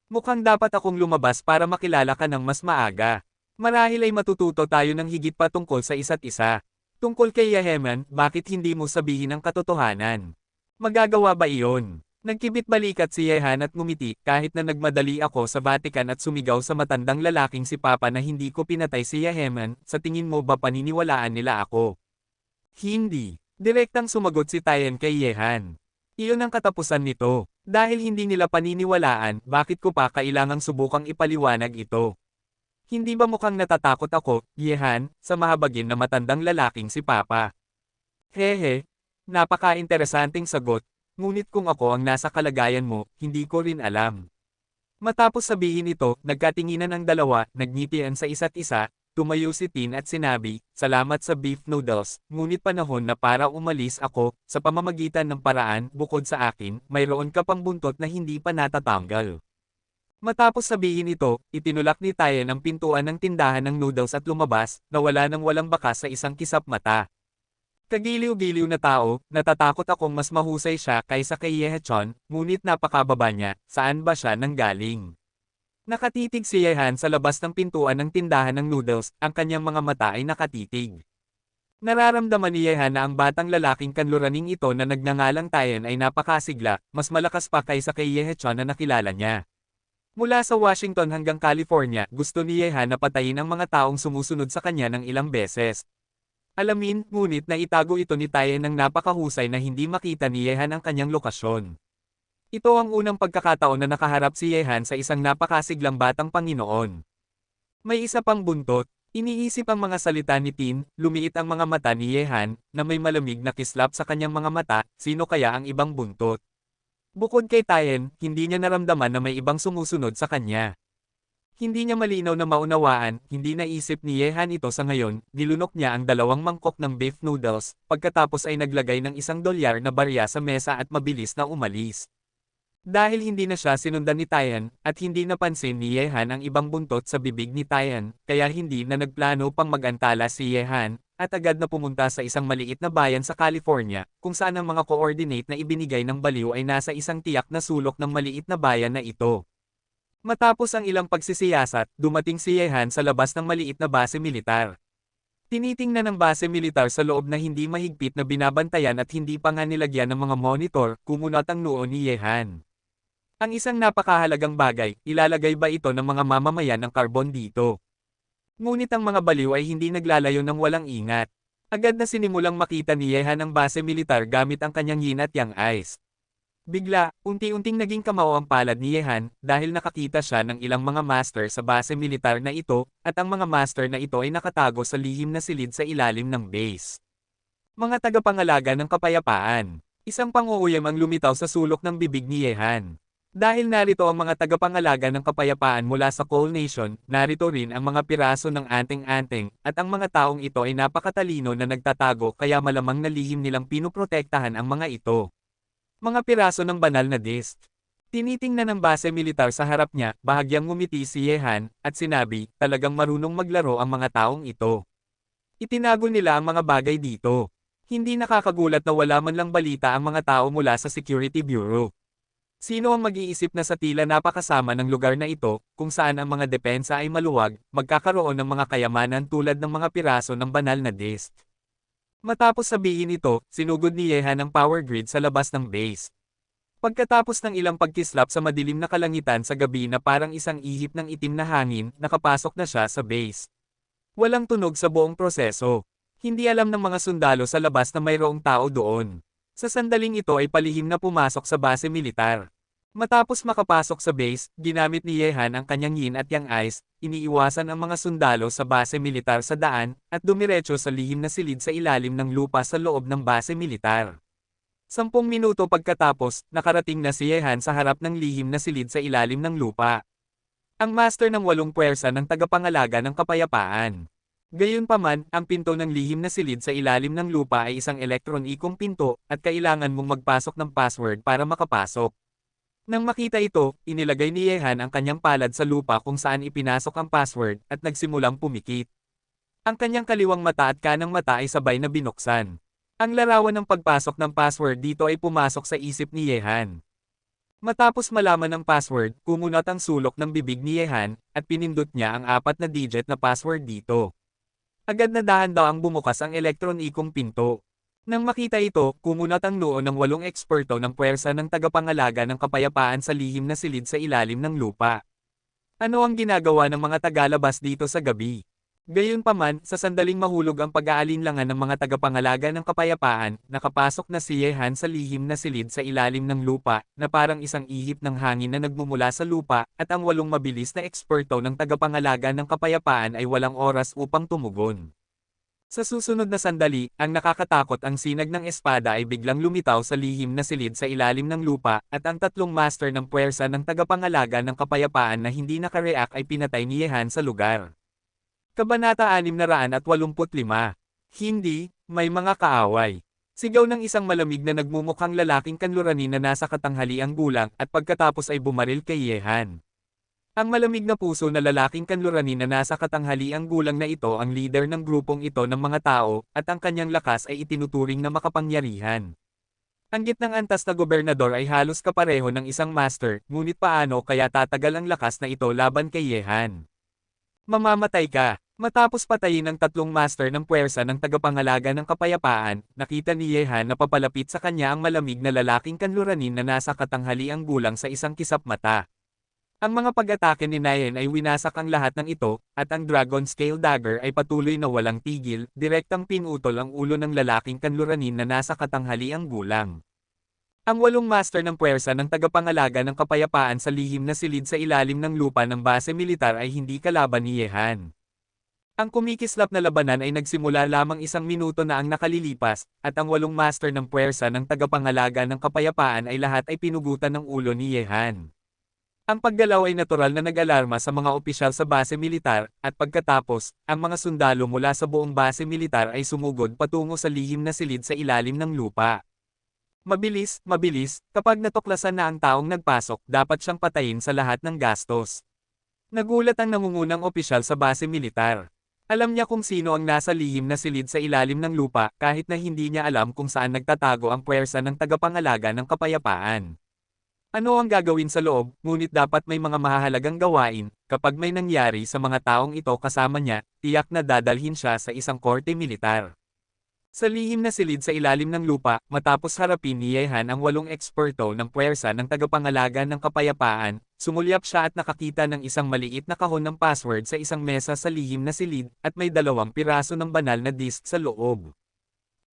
Mukhang dapat akong lumabas para makilala ka ng mas maaga. Marahil ay matututo tayo ng higit pa tungkol sa isa't isa. Tungkol kay Yehan, bakit hindi mo sabihin ang katotohanan? Magagawa ba iyon? Nagkibit balikat si Yehan at ngumiti, kahit na nagmadali ako sa Vatican at sumigaw sa matandang lalaking si Papa na hindi ko pinatay si Yehan, sa tingin mo ba paniniwalaan nila ako? Hindi. Direktang sumagot si Tayan kay Yehan. Iyon ang katapusan nito. Dahil hindi nila paniniwalaan, bakit ko pa kailangang subukang ipaliwanag ito? Hindi ba mukhang natatakot ako, Yehan, sa mahabagin na matandang lalaking si Papa? Hehe. Napaka-interesanting sagot. Ngunit kung ako ang nasa kalagayan mo, hindi ko rin alam. Matapos sabihin ito, nagkatinginan ang dalawa, nagngitian sa isa't isa, tumayo si Tin at sinabi, salamat sa beef noodles, ngunit panahon na para umalis ako, sa pamamagitan ng paraan, bukod sa akin, mayroon ka pang buntot na hindi pa natatanggal. Matapos sabihin ito, itinulak ni Tayan ang pintuan ng tindahan ng noodles at lumabas, na wala nang walang bakas sa isang kisap mata. Kagiliw-giliw na tao, natatakot akong mas mahusay siya kaysa kay Yehechon, ngunit napakababa niya, saan ba siya nanggaling? Nakatitig si Yehan sa labas ng pintuan ng tindahan ng noodles, ang kanyang mga mata ay nakatitig. Nararamdaman ni Yehan na ang batang lalaking kanluraning ito na nagngangalang Tayan ay napakasigla, mas malakas pa kaysa kay Yehechon na nakilala niya. Mula sa Washington hanggang California, gusto ni Yehan na patayin ang mga taong sumusunod sa kanya ng ilang beses. Alamin, ngunit naitago ito ni Tayan ng napakahusay na hindi makita ni Yehan ang kanyang lokasyon. Ito ang unang pagkakataon na nakaharap si Yehan sa isang napakasiglang batang Panginoon. May isa pang buntot. Iniisip ang mga salita ni Tin, lumiit ang mga mata ni Yehan, na may malamig na kislap sa kanyang mga mata, sino kaya ang ibang buntot? Bukod kay Tien, hindi niya naramdaman na may ibang sumusunod sa kanya. Hindi niya malinaw na maunawaan, hindi naisip ni Yehan ito sa ngayon, nilunok niya ang 2 mangkok ng beef noodles, pagkatapos ay naglagay ng $1 na barya sa mesa at mabilis na umalis. Dahil hindi na siya sinundan ni Tien, at hindi napansin ni Yehan ang ibang buntot sa bibig ni Tien, kaya hindi na nagplano pang mag-antala si Yehan, at agad na pumunta sa isang maliit na bayan sa California, kung saan ang mga coordinate na ibinigay ng baliw ay nasa isang tiyak na sulok ng maliit na bayan na ito. Matapos ang ilang pagsisiyasat, dumating si Yehan sa labas ng maliit na base militar. Tinitingnan ng base militar sa loob na hindi mahigpit na binabantayan at hindi pa nga nilagyan ng mga monitor, kumunot ang noo ni Yehan. Ang isang napakahalagang bagay, ilalagay ba ito ng mga mamamayan ng karbon dito? Ngunit ang mga baliw ay hindi naglalayo ng walang ingat. Agad na sinimulang makita ni Yehan ang base militar gamit ang kanyang yin at yang eyes. Bigla, unti-unting naging kamao ang palad ni Yehan dahil nakakita siya ng ilang mga master sa base militar na ito, at ang mga master na ito ay nakatago sa lihim na silid sa ilalim ng base. Mga tagapangalaga ng kapayapaan. Isang pang-uuyam ang lumitaw sa sulok ng bibig ni Yehan. Dahil narito ang mga tagapangalaga ng kapayapaan mula sa Coal Nation, narito rin ang mga piraso ng anting-anting, at ang mga taong ito ay napakatalino na nagtatago kaya malamang na lihim nilang pinuprotektahan ang mga ito. Mga piraso ng banal na disk. Tinitingnan ng base militar sa harap niya, bahagyang ngumiti si Yehan, at sinabi, talagang marunong maglaro ang mga taong ito. Itinago nila ang mga bagay dito. Hindi nakakagulat na wala man lang balita ang mga tao mula sa Security Bureau. Sino ang mag-iisip na sa tila napakasama ng lugar na ito, kung saan ang mga depensa ay maluwag, magkakaroon ng mga kayamanan tulad ng mga piraso ng banal na disk. Matapos sabihin ito, sinugod ni Yehan ang power grid sa labas ng base. Pagkatapos ng ilang pagkislap sa madilim na kalangitan sa gabi na parang isang ihip ng itim na hangin, nakapasok na siya sa base. Walang tunog sa buong proseso. Hindi alam ng mga sundalo sa labas na mayroong tao doon. Sa sandaling ito ay palihim na pumasok sa base militar. Matapos makapasok sa base, ginamit ni Yehan ang kanyang yin at yang eyes, iniiwasan ang mga sundalo sa base militar sa daan, at dumiretso sa lihim na silid sa ilalim ng lupa sa loob ng base militar. 10 minuto pagkatapos, nakarating na si Yehan sa harap ng lihim na silid sa ilalim ng lupa. Ang master ng 8 puwersa ng tagapangalaga ng kapayapaan. Gayunpaman, ang pinto ng lihim na silid sa ilalim ng lupa ay isang elektronikong pinto, at kailangan mong magpasok ng password para makapasok. Nang makita ito, inilagay ni Yehan ang kanyang palad sa lupa kung saan ipinasok ang password, at nagsimulang pumikit. Ang kanyang kaliwang mata at kanang mata ay sabay na binuksan. Ang larawan ng pagpasok ng password dito ay pumasok sa isip ni Yehan. Matapos malaman ang password, kumunot ang sulok ng bibig ni Yehan, at pinindot niya ang 4 na digit na password dito. Agad na dahan-dahang bumukas ang elektronikong pinto. Nang makita ito, kumunot ang noo ng 8 eksperto ng puwersa ng tagapangalaga ng kapayapaan sa lihim na silid sa ilalim ng lupa. Ano ang ginagawa ng mga tagalabas dito sa gabi? Gayunpaman, sa sandaling mahulog ang pag-aalinlangan ng mga tagapangalaga ng kapayapaan, nakapasok na si Yehan sa lihim na silid sa ilalim ng lupa, na parang isang ihip ng hangin na nagmumula sa lupa, at ang 8 mabilis na eksperto ng tagapangalaga ng kapayapaan ay walang oras upang tumugon. Sa susunod na sandali, ang nakakatakot ang sinag ng espada ay biglang lumitaw sa lihim na silid sa ilalim ng lupa, at ang 3 master ng puwersa ng tagapangalaga ng kapayapaan na hindi nakareact ay pinatay ni Yehan sa lugar. Kabanata 685. Hindi, may mga kaaway. Sigaw ng isang malamig na nagmumukhang lalaking kanluranin na nasa katanghaliang gulang, at pagkatapos ay bumaril kay Yehan. Ang malamig na puso na lalaking kanluranin na nasa katanghaliang gulang na ito ang leader ng grupong ito ng mga tao, at ang kanyang lakas ay itinuturing na makapangyarihan. Ang gitnang antas na gobernador ay halos kapareho ng isang master, ngunit paano kaya tatagal ang lakas na ito laban kay Yehan? Mamamatay ka. Matapos patayin ng 3 master ng puwersa ng tagapangalaga ng kapayapaan, nakita ni Yehan na papalapit sa kanya ang malamig na lalaking kanluranin na nasa katanghaliang gulang sa isang kisap mata. Ang mga pag-atake ni Yehan ay winasak ang lahat ng ito, at ang Dragon Scale Dagger ay patuloy na walang tigil, direktang pinutol ang ulo ng lalaking kanluranin na nasa katanghaliang gulang. Ang 8 master ng puwersa ng tagapangalaga ng kapayapaan sa lihim na silid sa ilalim ng lupa ng base militar ay hindi kalaban ni Yehan. Ang kumikislap na labanan ay nagsimula lamang 1 minuto na ang nakalilipas, at ang 8 master ng puwersa ng tagapangalaga ng kapayapaan ay lahat ay pinugutan ng ulo ni Yehan. Ang paggalaw ay natural na nag-alarma sa mga opisyal sa base militar, at pagkatapos, ang mga sundalo mula sa buong base militar ay sumugod patungo sa lihim na silid sa ilalim ng lupa. Mabilis, kapag natuklasan na ang taong nagpasok, dapat siyang patayin sa lahat ng gastos. Nagulat ang nangungunang opisyal sa base militar. Alam niya kung sino ang nasa lihim na silid sa ilalim ng lupa kahit na hindi niya alam kung saan nagtatago ang puwersa ng tagapangalaga ng kapayapaan. Ano ang gagawin sa loob, ngunit dapat may mga mahahalagang gawain, kapag may nangyari sa mga taong ito kasama niya, tiyak na dadalhin siya sa isang korte militar. Sa lihim na silid sa ilalim ng lupa, matapos harapin ni Yehan ang 8 eksperto ng puwersa ng tagapangalaga ng kapayapaan, sumulyap siya at nakakita ng isang maliit na kahon ng password sa isang mesa sa lihim na silid, at may 2 piraso ng banal na disk sa loob.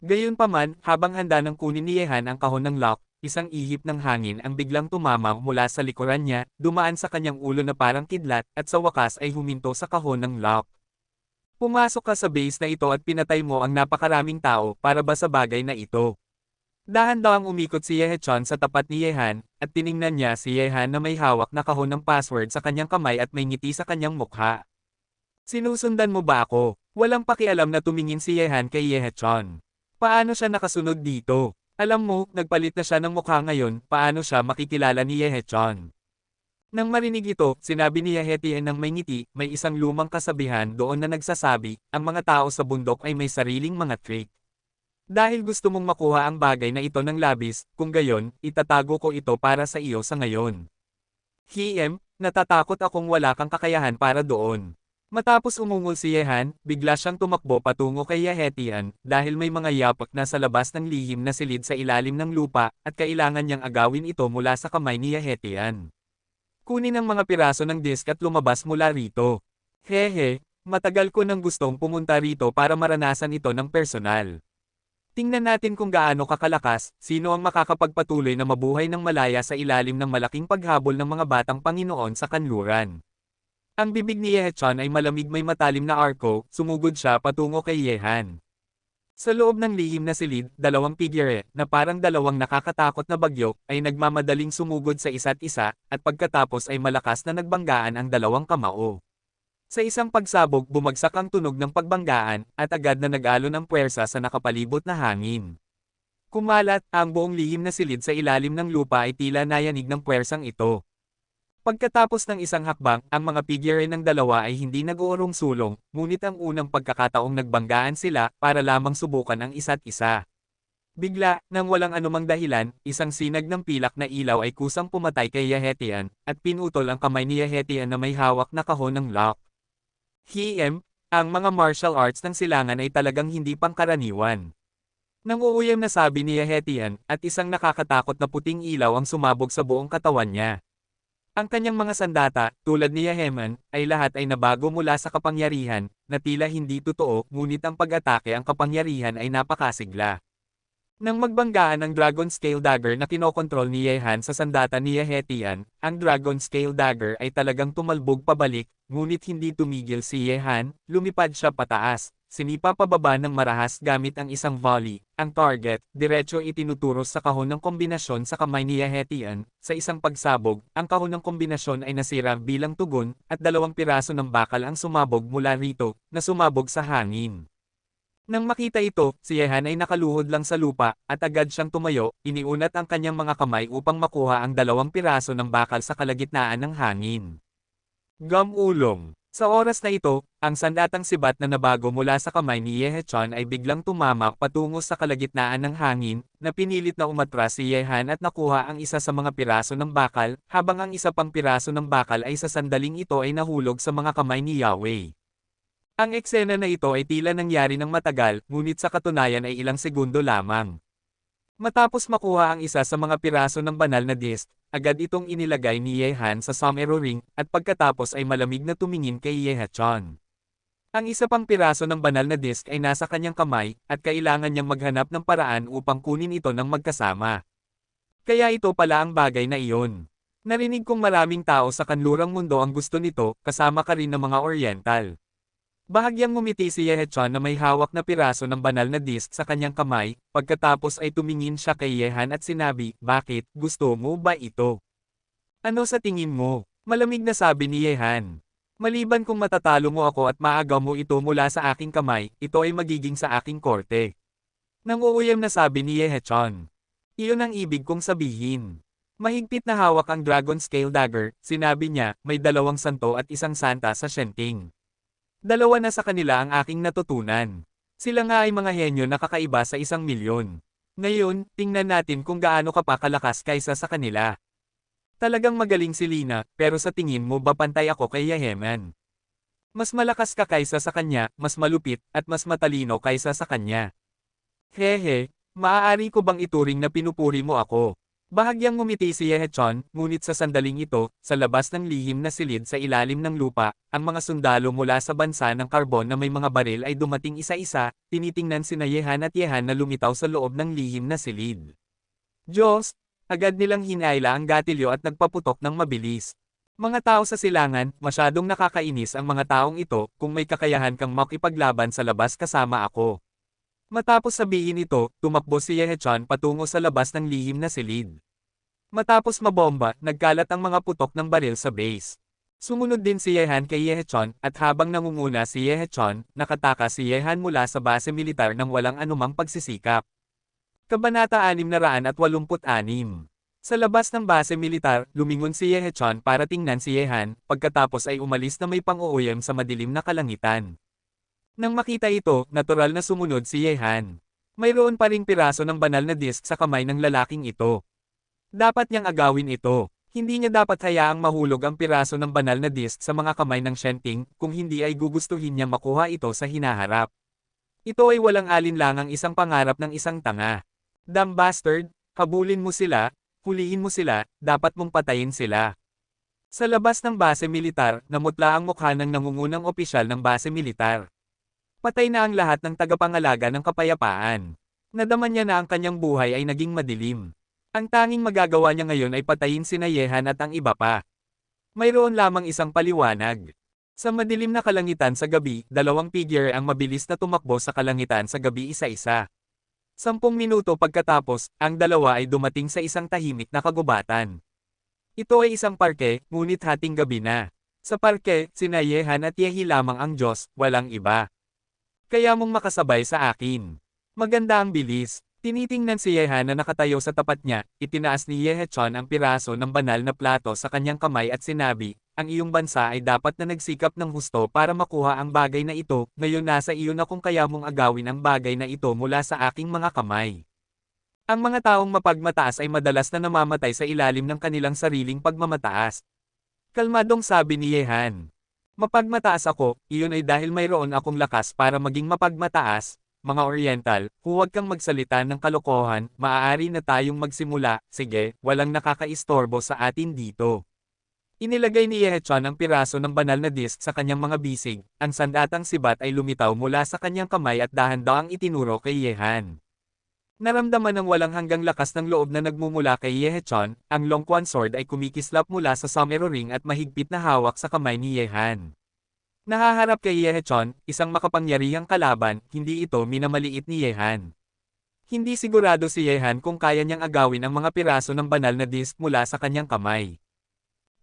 Gayunpaman, habang handa nang kunin ni Yehan ang kahon ng lock, isang ihip ng hangin ang biglang tumama mula sa likuran niya, dumaan sa kanyang ulo na parang kidlat, at sa wakas ay huminto sa kahon ng lock. Pumasok ka sa base na ito at pinatay mo ang napakaraming tao para ba sa bagay na ito? Dahan-dahang umikot si Yehechon sa tapat ni Yehan, at tiningnan niya si Yehan na may hawak na kahon ng password sa kanyang kamay at may ngiti sa kanyang mukha. Sinusundan mo ba ako? Walang pakialam na tumingin si Yehan kay Yehechon. Paano siya nakasunod dito? Alam mo, nagpalit na siya ng mukha ngayon, paano siya makikilala ni Yehechon? Nang marinig ito, sinabi ni Yehetian ng may ngiti, may isang lumang kasabihan doon na nagsasabi, ang mga tao sa bundok ay may sariling mga trick. Dahil gusto mong makuha ang bagay na ito ng labis, kung gayon, itatago ko ito para sa iyo sa ngayon. Natatakot akong wala kang kakayahan para doon. Matapos umungol si Yehan, bigla siyang tumakbo patungo kay Yehetian, dahil may mga yapak na sa labas ng lihim na silid sa ilalim ng lupa, at kailangan niyang agawin ito mula sa kamay ni Yehetian. Kunin ang mga piraso ng disk at lumabas mula rito. Hehe, matagal ko nang gustong pumunta rito para maranasan ito ng personal. Tingnan natin kung gaano kakalakas, sino ang makakapagpatuloy na mabuhay ng malaya sa ilalim ng malaking paghabol ng mga batang Panginoon sa kanluran. Ang bibig ni Yehechon ay malamig, may matalim na arko, sumugod siya patungo kay Yehan. Sa loob ng lihim na silid, 2 figure, na parang 2 nakakatakot na bagyo, ay nagmamadaling sumugod sa isa't isa, at pagkatapos ay malakas na nagbanggaan ang 2 kamao. Sa isang pagsabog, bumagsak ang tunog ng pagbanggaan, at agad na nag-alon ang puwersa sa nakapalibot na hangin. Kumalat, ang buong lihim na silid sa ilalim ng lupa ay tila nayanig ng puwersang ito. Pagkatapos ng isang hakbang, ang mga figure ng 2 ay hindi nag-uurong sulong, ngunit ang unang pagkakataong nagbanggaan sila para lamang subukan ang isa't isa. Bigla, nang walang anumang dahilan, isang sinag ng pilak na ilaw ay kusang pumatay kay Yehetian, at pinutol ang kamay ni Yehetian na may hawak na kahon ng lock. Ang mga martial arts ng silangan ay talagang hindi pangkaraniwan. Nang-uuyam na sabi ni Yehetian, at isang nakakatakot na puting ilaw ang sumabog sa buong katawan niya. Ang kanyang mga sandata, tulad ni Yeheman, ay lahat ay nabago mula sa kapangyarihan, na tila hindi totoo, ngunit ang pag-atake ang kapangyarihan ay napakasigla. Nang magbanggaan ang Dragon Scale Dagger na kinokontrol ni Yehan sa sandata ni Yehetian, ang Dragon Scale Dagger ay talagang tumalbog pabalik, ngunit hindi tumigil si Yehan, lumipad siya pataas. Sinipa pababa ng marahas gamit ang isang volley. Ang target, diretso itinuturos sa kahon ng kombinasyon sa kamay ni Yehetian. Sa isang pagsabog, ang kahon ng kombinasyon ay nasira bilang tugon, at 2 piraso ng bakal ang sumabog mula rito, na sumabog sa hangin. Nang makita ito, si Yehan ay nakaluhod lang sa lupa, at agad siyang tumayo, iniunat ang kanyang mga kamay upang makuha ang 2 piraso ng bakal sa kalagitnaan ng hangin. Gamulong. Sa oras na ito, ang sandatang sibat na nabago mula sa kamay ni Yehechon ay biglang tumama patungo sa kalagitnaan ng hangin, na pinilit na umatras si Yehan at nakuha ang isa sa mga piraso ng bakal, habang ang isa pang piraso ng bakal ay sa sandaling ito ay nahulog sa mga kamay ni Yahweh. Ang eksena na ito ay tila nangyari ng matagal, ngunit sa katunayan ay ilang segundo lamang. Matapos makuha ang isa sa mga piraso ng banal na disk, agad itong inilagay ni Yehan sa somero ring, at pagkatapos ay malamig na tumingin kay Yehechon. Ang isa pang piraso ng banal na disk ay nasa kanyang kamay, at kailangan niyang maghanap ng paraan upang kunin ito ng magkasama. Kaya ito pala ang bagay na iyon. Narinig kong maraming tao sa kanlurang mundo ang gusto nito, kasama ka rin ng mga Oriental. Bahagyang ngumiti si Yehechan na may hawak na piraso ng banal na disc sa kanyang kamay, pagkatapos ay tumingin siya kay Yehan at sinabi, bakit, gusto mo ba ito? Ano sa tingin mo? Malamig na sabi ni Yehan. Maliban kung matatalo mo ako at maagaw mo ito mula sa aking kamay, ito ay magiging sa aking korte. Nang-uuyam na sabi ni Yehechan. Iyon ang ibig kong sabihin. Mahigpit na hawak ang Dragon Scale Dagger, sinabi niya, may 2 santo at 1 santa sa Shenting. 2 na sa kanila ang aking natutunan. Sila nga ay mga henyo na kakaiba sa 1,000,000. Ngayon, tingnan natin kung gaano ka pa kalakas kaysa sa kanila. Talagang magaling si Lina, pero sa tingin mo ba pantay ako kay Yeheman? Mas malakas ka kaysa sa kanya, mas malupit, at mas matalino kaysa sa kanya. Hehe, maaari ko bang ituring na pinupuri mo ako? Bahagyang ngumiti si Yehechan, ngunit sa sandaling ito, sa labas ng lihim na silid sa ilalim ng lupa, ang mga sundalo mula sa bansa ng karbon na may mga baril ay dumating isa-isa, tinitingnan sina Yehan at Yehan na lumitaw sa loob ng lihim na silid. Diyos! Agad nilang hinaila ang gatilyo at nagpaputok ng mabilis. Mga tao sa silangan, masyadong nakakainis ang mga taong ito, kung may kakayahan kang makipaglaban sa labas kasama ako. Matapos sabihin ito, tumakbo si Yehechan patungo sa labas ng lihim na silid. Matapos mabomba, nagkalat ang mga putok ng baril sa base. Sumunod din si Yehan kay Yehechan, at habang nangunguna si Yehechan, nakatakas si Yehan mula sa base militar ng walang anumang pagsisikap. Kabanata 686. Sa labas ng base militar, lumingon si Yehechan para tingnan si Yehan, pagkatapos ay umalis na may pang-uuyam sa madilim na kalangitan. Nang makita ito, natural na sumunod si Yehan. Mayroon pa ring piraso ng banal na disc sa kamay ng lalaking ito. Dapat niyang agawin ito. Hindi niya dapat hayaang mahulog ang piraso ng banal na disc sa mga kamay ng Shenting, kung hindi ay gugustuhin niya makuha ito sa hinaharap. Ito ay walang alinlangang isang pangarap ng isang tanga. Damn bastard, habulin mo sila, hulihin mo sila, dapat mong patayin sila. Sa labas ng base militar, namutla ang mukha ng nangungunang opisyal ng base militar. Patay na ang lahat ng tagapangalaga ng kapayapaan. Nadama niya na ang kanyang buhay ay naging madilim. Ang tanging magagawa niya ngayon ay patayin sina Yehan at ang iba pa. Mayroon lamang isang paliwanag. Sa madilim na kalangitan sa gabi, 2 figure ang mabilis na tumakbo sa kalangitan sa gabi isa-isa. 10 minuto pagkatapos, ang 2 ay dumating sa isang tahimik na kagubatan. Ito ay isang parke, ngunit hating gabi na. Sa parke, sina Yehan at Yehi lamang ang Diyos, walang iba. Kaya mong makasabay sa akin. Maganda ang bilis. Tinitingnan si Yehan na nakatayo sa tapat niya, itinaas ni Yehechan ang piraso ng banal na plato sa kanyang kamay at sinabi, ang iyong bansa ay dapat na nagsikap ng husto para makuha ang bagay na ito, ngayon nasa iyo na kung kaya mong agawin ang bagay na ito mula sa aking mga kamay. Ang mga taong mapagmataas ay madalas na namamatay sa ilalim ng kanilang sariling pagmamataas. Kalmadong sabi ni Yehan. Mapagmataas ako, iyon ay dahil mayroon akong lakas para maging mapagmataas. Mga Oriental, huwag kang magsalita ng kalokohan, maaari na tayong magsimula, sige, walang nakakaistorbo sa atin dito. Inilagay ni Yehechan ang piraso ng banal na disc sa kanyang mga bisig, ang sandatang sibat ay lumitaw mula sa kanyang kamay at dahan-dahang itinuro kay Yehan. Naramdaman ng walang hanggang lakas ng loob na nagmumula kay Yehechan, ang Longquan sword ay kumikislap mula sa somero ring at mahigpit na hawak sa kamay ni Yehan. Nahaharap kay Yehechan, isang makapangyarihang kalaban, hindi ito minamaliit ni Yehan. Hindi sigurado si Yehan kung kaya niyang agawin ang mga piraso ng banal na disc mula sa kanyang kamay.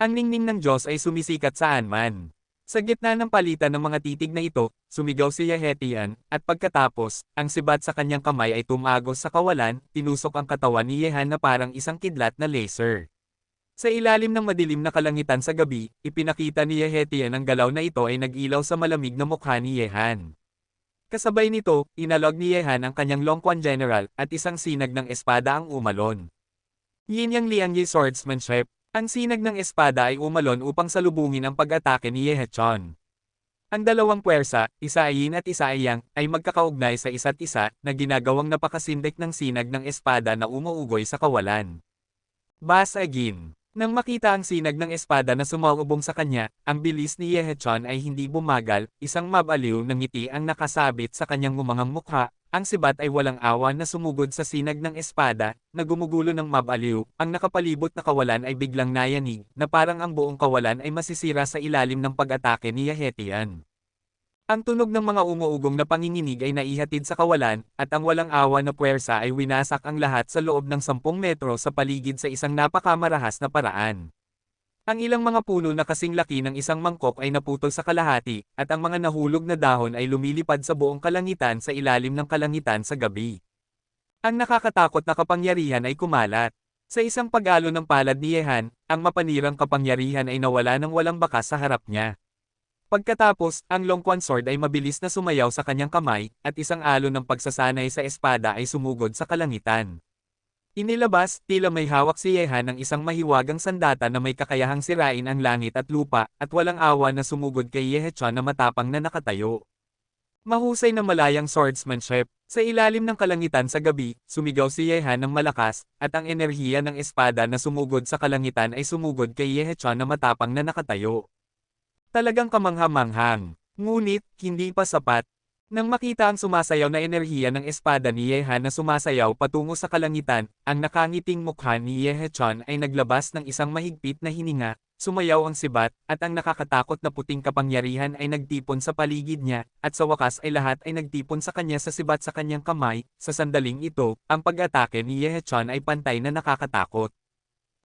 Ang ningning ng Diyos ay sumisikat saan man. Sa gitna ng palitan ng mga titig na ito, sumigaw si Yehetian, at pagkatapos, ang sibat sa kanyang kamay ay tumagos sa kawalan, tinusok ang katawan ni Yehan na parang isang kidlat na laser. Sa ilalim ng madilim na kalangitan sa gabi, ipinakita ni Yehetian ang galaw na ito ay nag-ilaw sa malamig na mukha ni Yehan. Kasabay nito, inalog ni Yehan ang kanyang Longquan General, at isang sinag ng espada ang umalon. Yin Yang Liangyi Swordsmanship. Ang sinag ng espada ay umalon upang salubungin ang pag-atake ni Yehechan. Ang dalawang puwersa, isa ay yin at isa ay yang, ay magkakaugnay sa isa't isa, na ginagawang napakasindik ng sinag ng espada na umuugoy sa kawalan. Bas again. Nang makita ang sinag ng espada na sumalubong sa kanya, ang bilis ni Yehechan ay hindi bumagal, isang mabaliw na ngiti ang nakasabit sa kanyang umangang mukha, ang sibat ay walang awa na sumugod sa sinag ng espada, na gumugulo ng mabaliw, ang nakapalibot na kawalan ay biglang nayanig, na parang ang buong kawalan ay masisira sa ilalim ng pag-atake ni Yehetian. Ang tunog ng mga umuugong na panginginig ay naihatid sa kawalan, at ang walang awa na puwersa ay winasak ang lahat sa loob ng 10 metro sa paligid sa isang napakamarahas na paraan. Ang ilang mga puno na kasing laki ng isang mangkok ay naputol sa kalahati, at ang mga nahulog na dahon ay lumilipad sa buong kalangitan sa ilalim ng kalangitan sa gabi. Ang nakakatakot na kapangyarihan ay kumalat. Sa isang pag-alo ng palad ni Yehan, ang mapanirang kapangyarihan ay nawala ng walang bakas sa harap niya. Pagkatapos, ang Longquan Sword ay mabilis na sumayaw sa kanyang kamay, at isang alon ng pagsasanay sa espada ay sumugod sa kalangitan. Inilabas, tila may hawak si Yehan ng isang mahiwagang sandata na may kakayahang sirain ang langit at lupa, at walang awa na sumugod kay Yehechan na matapang na nakatayo. Mahusay na malayang swordsmanship. Sa ilalim ng kalangitan sa gabi, sumigaw si Yehan ng malakas, at ang enerhiya ng espada na sumugod sa kalangitan ay sumugod kay Yehechan na matapang na nakatayo. Talagang kamangha-manghang. Ngunit, hindi pa sapat. Nang makita ang sumasayaw na enerhiya ng espada ni Yehan na sumasayaw patungo sa kalangitan, ang nakangiting mukha ni Yehechan ay naglabas ng isang mahigpit na hininga, sumayaw ang sibat, at ang nakakatakot na puting kapangyarihan ay nagtipon sa paligid niya, at sa wakas ay lahat ay nagtipon sa kanya sa sibat sa kanyang kamay. Sa sandaling ito, ang pag-atake ni Yehechan ay pantay na nakakatakot.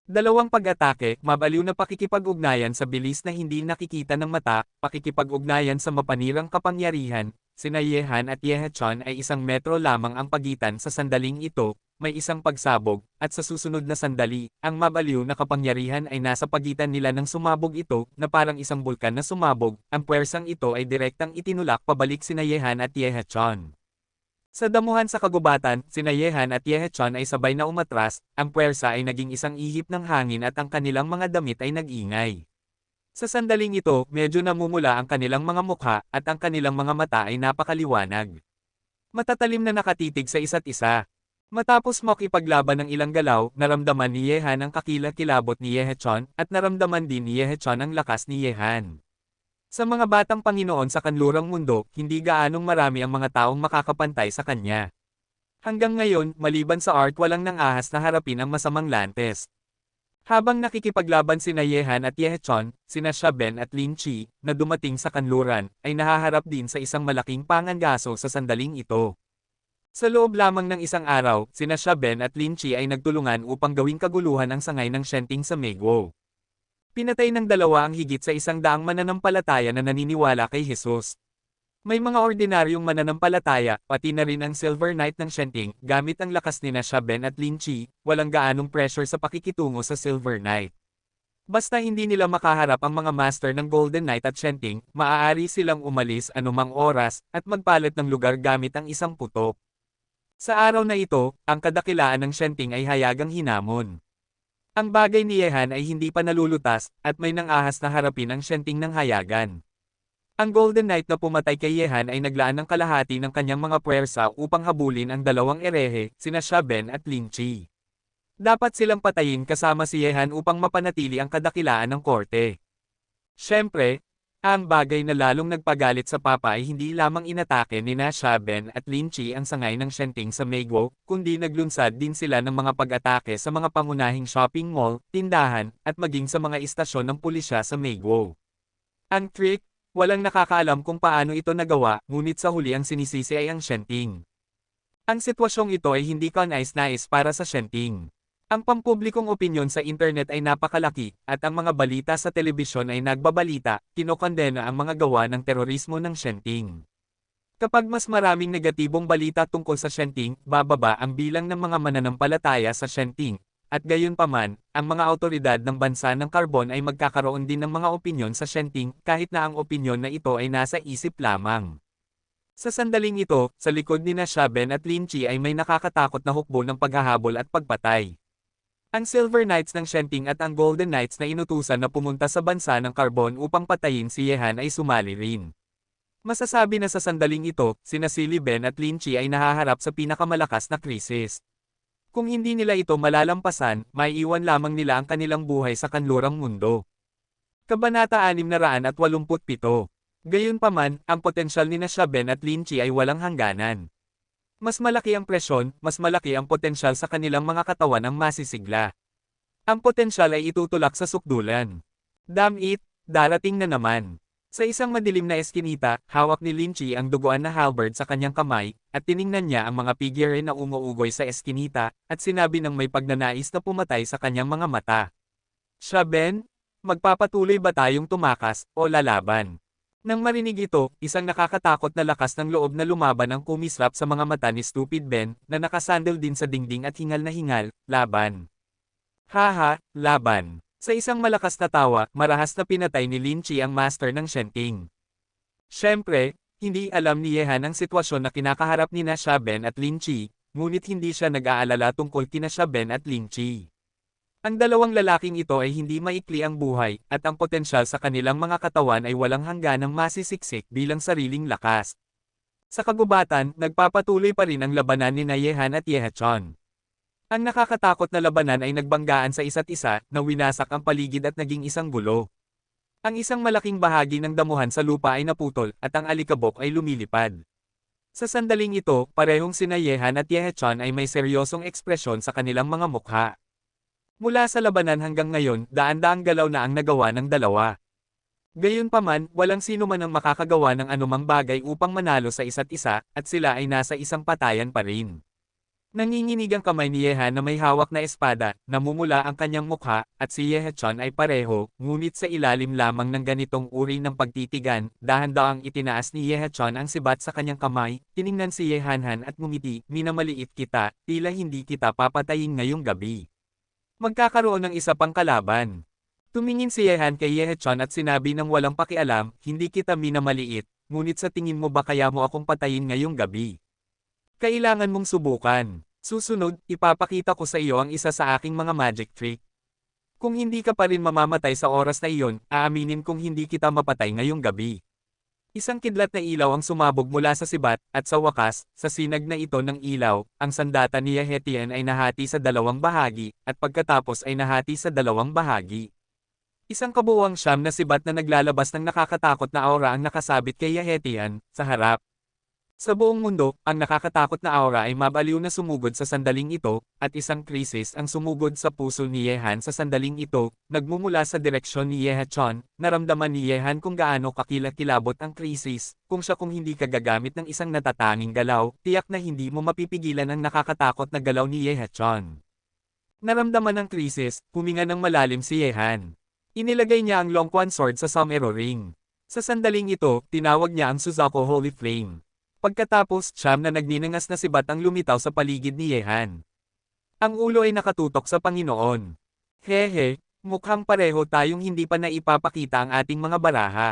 Dalawang pag-atake, mabaliw na pakikipag-ugnayan sa bilis na hindi nakikita ng mata, pakikipag-ugnayan sa mapanirang kapangyarihan, sina Yehan at Yehechan ay 1 metro lamang ang pagitan sa sandaling ito, may isang pagsabog, at sa susunod na sandali, ang mabaliw na kapangyarihan ay nasa pagitan nila ng sumabog ito, na parang isang bulkan na sumabog, ang puwersang ito ay direktang itinulak pabalik sina Yehan at Yehechan. Sa damuhan sa kagubatan, sina Yehan at Yehechan ay sabay na umatras, ang puwersa ay naging isang ihip ng hangin at ang kanilang mga damit ay nag-ingay. Sa sandaling ito, medyo namumula ang kanilang mga mukha, at ang kanilang mga mata ay napakaliwanag. Matatalim na nakatitig sa isa't isa. Matapos makipaglaban ng ilang galaw, naramdaman ni Yehan ang kakilakilabot ni Yehechan, at naramdaman din ni Yehechan ang lakas ni Yehan. Sa mga batang Panginoon sa kanlurang mundo, hindi gaanong marami ang mga taong makakapantay sa kanya. Hanggang ngayon, maliban sa art walang nang-ahas na harapin ang masamang lantes. Habang nakikipaglaban sina Yehan at Yehechan, sina Shaben at Lin Chi, na dumating sa kanluran, ay nahaharap din sa isang malaking pangangaso sa sandaling ito. Sa loob lamang ng isang araw, sina Shaben at Lin Chi ay nagtulungan upang gawing kaguluhan ang sangay ng Shenting sa Meiguo. Pinatay ng dalawa ang higit sa 100 mananampalataya na naniniwala kay Jesus. May mga ordinaryong mananampalataya, pati na rin ang Silver Knight ng Shenting, gamit ang lakas nina Shaben at Lin Chi, walang gaanong pressure sa pakikitungo sa Silver Knight. Basta hindi nila makaharap ang mga master ng Golden Knight at Shenting, maaari silang umalis anumang oras, at magpalit ng lugar gamit ang isang putok. Sa araw na ito, ang kadakilaan ng Shenting ay hayagang hinamon. Ang bagay ni Yehan ay hindi pa nalulutas, at may nang-ahas na harapin ang Shenting ng hayagan. Ang Golden Knight na pumatay kay Yehan ay naglaan ng kalahati ng kanyang mga puwersa upang habulin ang dalawang erehe, sina Shaben at Lin Chi. Dapat silang patayin kasama si Yehan upang mapanatili ang kadakilaan ng korte. Siyempre, ang bagay na lalong nagpagalit sa Papa ay hindi lamang inatake ni Shaben at Lin Chi ang sangay ng Shenting sa Meiguo, kundi naglunsad din sila ng mga pag-atake sa mga pangunahing shopping mall, tindahan, at maging sa mga istasyon ng pulisya sa Meiguo. Ang trick, walang nakakaalam kung paano ito nagawa, ngunit sa huli ang sinisisi ay ang Shenting. Ang sitwasyong ito ay hindi kanais-nais para sa Shenting. Ang pampublikong opinyon sa internet ay napakalaki, at ang mga balita sa telebisyon ay nagbabalita, kinokondena ang mga gawa ng terorismo ng Shenting. Kapag mas maraming negatibong balita tungkol sa Shenting, bababa ang bilang ng mga mananampalataya sa Shenting, at gayunpaman, ang mga awtoridad ng bansa ng Carbon ay magkakaroon din ng mga opinyon sa Shenting, kahit na ang opinyon na ito ay nasa isip lamang. Sa sandaling ito, sa likod ni Shaben at Lin Chi ay may nakakatakot na hukbo ng paghahabol at pagpatay. Ang Silver Knights ng Shenting at ang Golden Knights na inutusan na pumunta sa bansa ng Carbon upang patayin si Yehan ay sumali rin. Masasabi na sa sandaling ito, sina Ben at Lin Chi ay nahaharap sa pinakamalakas na krisis. Kung hindi nila ito malalampasan, maiiwan lamang nila ang kanilang buhay sa kanlurang mundo. Kabanata 687. Gayunpaman, ang potensyal ni Shaben at Lin Chi ay walang hangganan. Mas malaki ang presyon, mas malaki ang potensyal sa kanilang mga katawan ang masisigla. Ang potensyal ay itutulak sa sukdulan. Damn it, darating na naman. Sa isang madilim na eskinita, hawak ni Lynchy ang duguan na halberd sa kanyang kamay, at tiningnan niya ang mga figure na umuugoy sa eskinita, at sinabi ng may pagnanais na pumatay sa kanyang mga mata. Shaben, magpapatuloy ba tayong tumakas, o lalaban? Nang marinig ito, isang nakakatakot na lakas ng loob na lumaban ang kumislap sa mga mata ni Stupid Ben, na nakasandal din sa dingding at hingal na hingal, laban. Haha, laban. Sa isang malakas na tawa, marahas na pinatay ni Lynchy ang master ng Shenking. Siyempre, hindi alam ni Yehan ang sitwasyon na kinakaharap ni na Shaben at Lynchy, ngunit hindi siya nag-aalala tungkol kina Shaben at Lynchy. Ang dalawang lalaking ito ay hindi maikli ang buhay, at ang potensyal sa kanilang mga katawan ay walang hangganang masisiksik bilang sariling lakas. Sa kagubatan, nagpapatuloy pa rin ang labanan ni Yehan at Yehachon. Ang nakakatakot na labanan ay nagbanggaan sa isa't isa, na winasak ang paligid at naging isang gulo. Ang isang malaking bahagi ng damuhan sa lupa ay naputol, at ang alikabok ay lumilipad. Sa sandaling ito, parehong sina Yehan at Yehachon ay may seryosong ekspresyon sa kanilang mga mukha. Mula sa labanan hanggang ngayon, daan-daang galaw na ang nagawa ng dalawa. Gayunpaman, walang sino man ang makakagawa ng anumang bagay upang manalo sa isa't isa, at sila ay nasa isang patayan pa rin. Nanginginig ang kamay ni Yehan na may hawak na espada, namumula ang kanyang mukha, at si Yehachon ay pareho, ngunit sa ilalim lamang ng ganitong uri ng pagtitigan, dahan-daang itinaas ni Yehachon ang sibat sa kanyang kamay, tiningnan si Yehanhan at ngumiti, minamaliit kita, tila hindi kita papatayin ngayong gabi. Magkakaroon ng isa pang kalaban. Tumingin si Yehan kay Yehachon at sinabi ng walang pakialam, hindi kita minamaliit, ngunit sa tingin mo ba kaya mo akong patayin ngayong gabi? Kailangan mong subukan. Susunod, ipapakita ko sa iyo ang isa sa aking mga magic trick. Kung hindi ka pa rin mamamatay sa oras na iyon, aaminin kong hindi kita mapatay ngayong gabi. Isang kidlat na ilaw ang sumabog mula sa sibat, at sa wakas, sa sinag na ito ng ilaw, ang sandata ni Yehetian ay nahati sa dalawang bahagi, at pagkatapos ay nahati sa dalawang bahagi. Isang kabuuang siyam na sibat na naglalabas ng nakakatakot na aura ang nakasabit kay Yehetian, sa harap. Sa buong mundo, ang nakakatakot na aura ay mabaliw na sumugod sa sandaling ito, at isang krisis ang sumugod sa puso ni Yehan sa sandaling ito, nagmumula sa direksyon ni Yehachon, naramdaman ni Yehan kung gaano kakilakilabot ang krisis, kung hindi ka gagamit ng isang natatanging galaw, tiyak na hindi mo mapipigilan ang nakakatakot na galaw ni Yehachon. Naramdaman ng krisis, huminga ng malalim si Yehan. Inilagay niya ang Longquan Sword sa somero ring. Sa sandaling ito, tinawag niya ang Suzaku Holy Flame. Pagkatapos, siyam na nagninangas na sibat ang lumitaw sa paligid ni Yehan. Ang ulo ay nakatutok sa Panginoon. Hehe, mukhang pareho tayong hindi pa naipapakita ang ating mga baraha.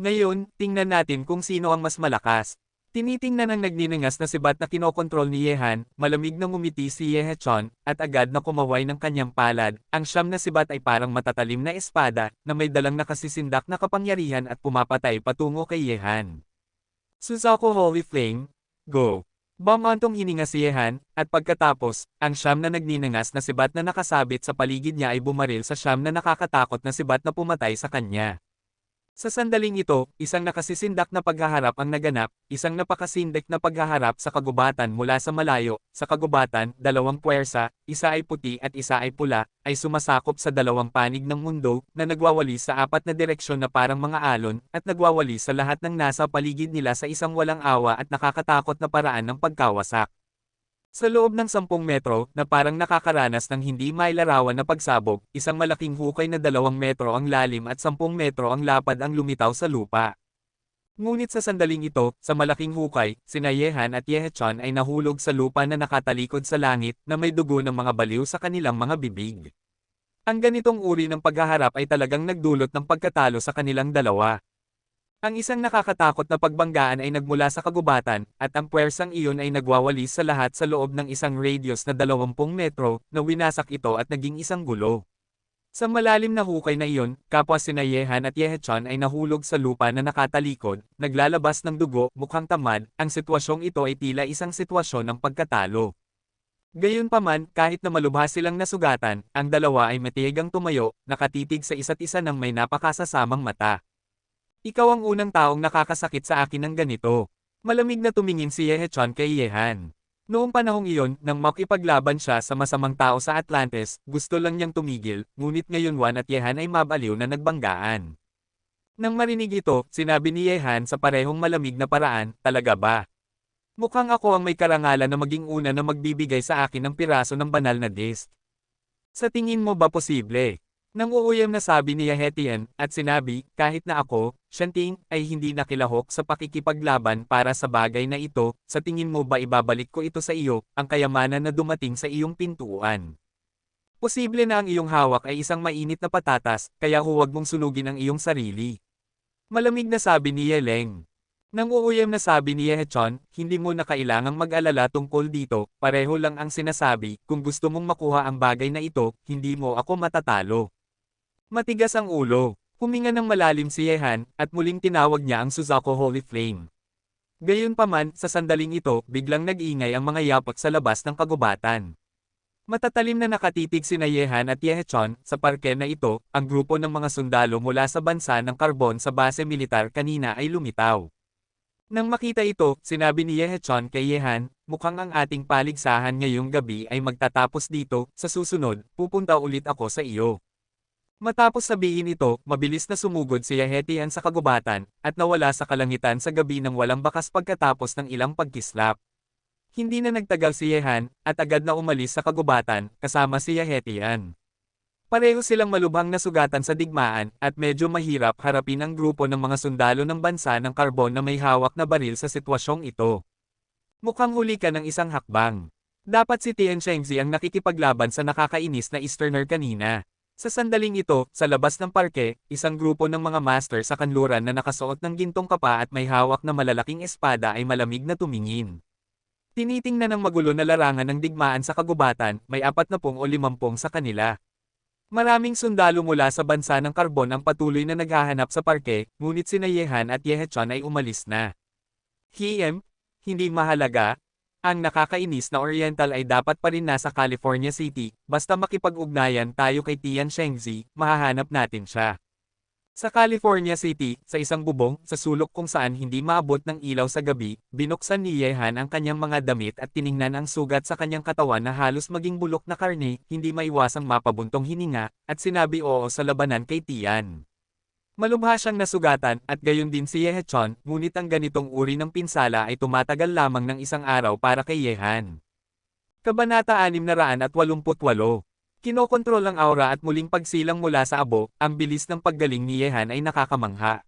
Ngayon, tingnan natin kung sino ang mas malakas. Tinitingnan ang nagninangas na sibat na kinokontrol ni Yehan, malamig na ngumiti si Yehachon, at agad na kumaway ng kanyang palad. Ang siyam na sibat ay parang matatalim na espada, na may dalang nakasisindak na kapangyarihan at pumapatay patungo kay Yehan. Suzaku Holy Flame, go! Bumantong hininga si Yehan, at pagkatapos, ang siyam na nagninangas na sibat na nakasabit sa paligid niya ay bumaril sa siyam na nakakatakot na sibat na pumatay sa kanya. Sa sandaling ito, isang nakasisindak na paghaharap ang naganap, isang napakasindak na paghaharap sa kagubatan mula sa malayo. Sa kagubatan, dalawang puwersa, isa ay puti at isa ay pula, ay sumasakop sa dalawang panig ng mundo, na nagwawali sa apat na direksyon na parang mga alon, at nagwawali sa lahat ng nasa paligid nila sa isang walang awa at nakakatakot na paraan ng pagkawasak. Sa loob ng 10 metro, na parang nakakaranas ng hindi mailarawan na pagsabog, isang malaking hukay na 2 metro ang lalim at 10 metro ang lapad ang lumitaw sa lupa. Ngunit sa sandaling ito, sa malaking hukay, sina Yehan at Yehachon ay nahulog sa lupa na nakatalikod sa langit, na may dugo ng mga baliw sa kanilang mga bibig. Ang ganitong uri ng paghaharap ay talagang nagdulot ng pagkatalo sa kanilang dalawa. Ang isang nakakatakot na pagbanggaan ay nagmula sa kagubatan, at ang puwersang iyon ay nagwawalis sa lahat sa loob ng isang radius na 20 metro, na winasak ito at naging isang gulo. Sa malalim na hukay na iyon, kapwa sina Yehan at Yehachon ay nahulog sa lupa na nakatalikod, naglalabas ng dugo, mukhang tamad. Ang sitwasyong ito ay tila isang sitwasyon ng pagkatalo. Gayunpaman, kahit na malubha silang nasugatan, ang dalawa ay matiyagang tumayo, nakatitig sa isa't isa ng may napakasasamang mata. Ikaw ang unang taong nakakasakit sa akin ng ganito. Malamig na tumingin si Yehechan kay Yehan. Noong panahong iyon, nang makipaglaban siya sa masamang tao sa Atlantis, gusto lang niyang tumigil, ngunit ngayon Wan at Yehan ay mabaliw na nagbanggaan. Nang marinig ito, sinabi ni Yehan sa parehong malamig na paraan, talaga ba? Mukhang ako ang may karangalan na maging una na magbibigay sa akin ng piraso ng banal na disk. Sa tingin mo ba posible? Nang uuyam na sabi ni Yehetian, at sinabi, kahit na ako, Shanting, ay hindi nakilahok sa pakikipaglaban para sa bagay na ito, sa tingin mo ba ibabalik ko ito sa iyo, ang kayamanan na dumating sa iyong pintuan? Posible na ang iyong hawak ay isang mainit na patatas, kaya huwag mong sunugin ang iyong sarili. Malamig na sabi ni Yeleng. Nang uuyam na sabi ni Yehechon, hindi mo na kailangang mag-alala tungkol dito, pareho lang ang sinasabi, kung gusto mong makuha ang bagay na ito, hindi mo ako matatalo. Matigas ang ulo. Huminga ng malalim si Yehan, at muling tinawag niya ang Suzaku Holy Flame. Gayunpaman, sa sandaling ito, biglang nag-ingay ang mga yapak sa labas ng kagubatan. Matatalim na nakatitig sina Yehan at Yehechon, sa parke na ito, ang grupo ng mga sundalo mula sa bansa ng Carbon sa base militar kanina ay lumitaw. Nang makita ito, sinabi ni Yehechon kay Yehan, mukhang ang ating paligsahan ngayong gabi ay magtatapos dito, sa susunod, pupunta ulit ako sa iyo. Matapos sabihin ito, mabilis na sumugod si Yehetian sa kagubatan, at nawala sa kalangitan sa gabi ng walang bakas pagkatapos ng ilang pagkislap. Hindi na nagtagal si Yehan, at agad na umalis sa kagubatan, kasama si Yehetian. Pareho silang malubhang nasugatan sa digmaan, at medyo mahirap harapin ang grupo ng mga sundalo ng bansa ng Carbon na may hawak na baril sa sitwasyong ito. Mukhang huli ka ng isang hakbang. Dapat si Tian Shengzi ang nakikipaglaban sa nakakainis na Easterner kanina. Sa sandaling ito, sa labas ng parke, isang grupo ng mga master sa kanluran na nakasuot ng gintong kapa at may hawak na malalaking espada ay malamig na tumingin. Tinitingnan ng magulo na larangan ng digmaan sa kagubatan, may 40 o 50 sa kanila. Maraming sundalo mula sa bansa ng Carbon ang patuloy na naghahanap sa parke, ngunit sina Yehan at Yehechon ay umalis na. Hindi mahalaga. Ang nakakainis na Oriental ay dapat pa rin nasa California City, basta makipag-ugnayan tayo kay Tian Shengzi, mahahanap natin siya. Sa California City, sa isang bubong, sa sulok kung saan hindi maabot ng ilaw sa gabi, binuksan ni Yehan ang kanyang mga damit at tiningnan ang sugat sa kanyang katawan na halos maging bulok na karne, hindi maiwasang mapabuntong hininga, at sinabi oo sa labanan kay Tian. Malubha siyang nasugatan, at gayon din si Yehechon, ngunit ang ganitong uri ng pinsala ay tumatagal lamang ng isang araw para kay Yehan. Kabanata 688. Kinokontrol ang aura at muling pagsilang mula sa abo, ang bilis ng paggaling ni Yehan ay nakakamangha.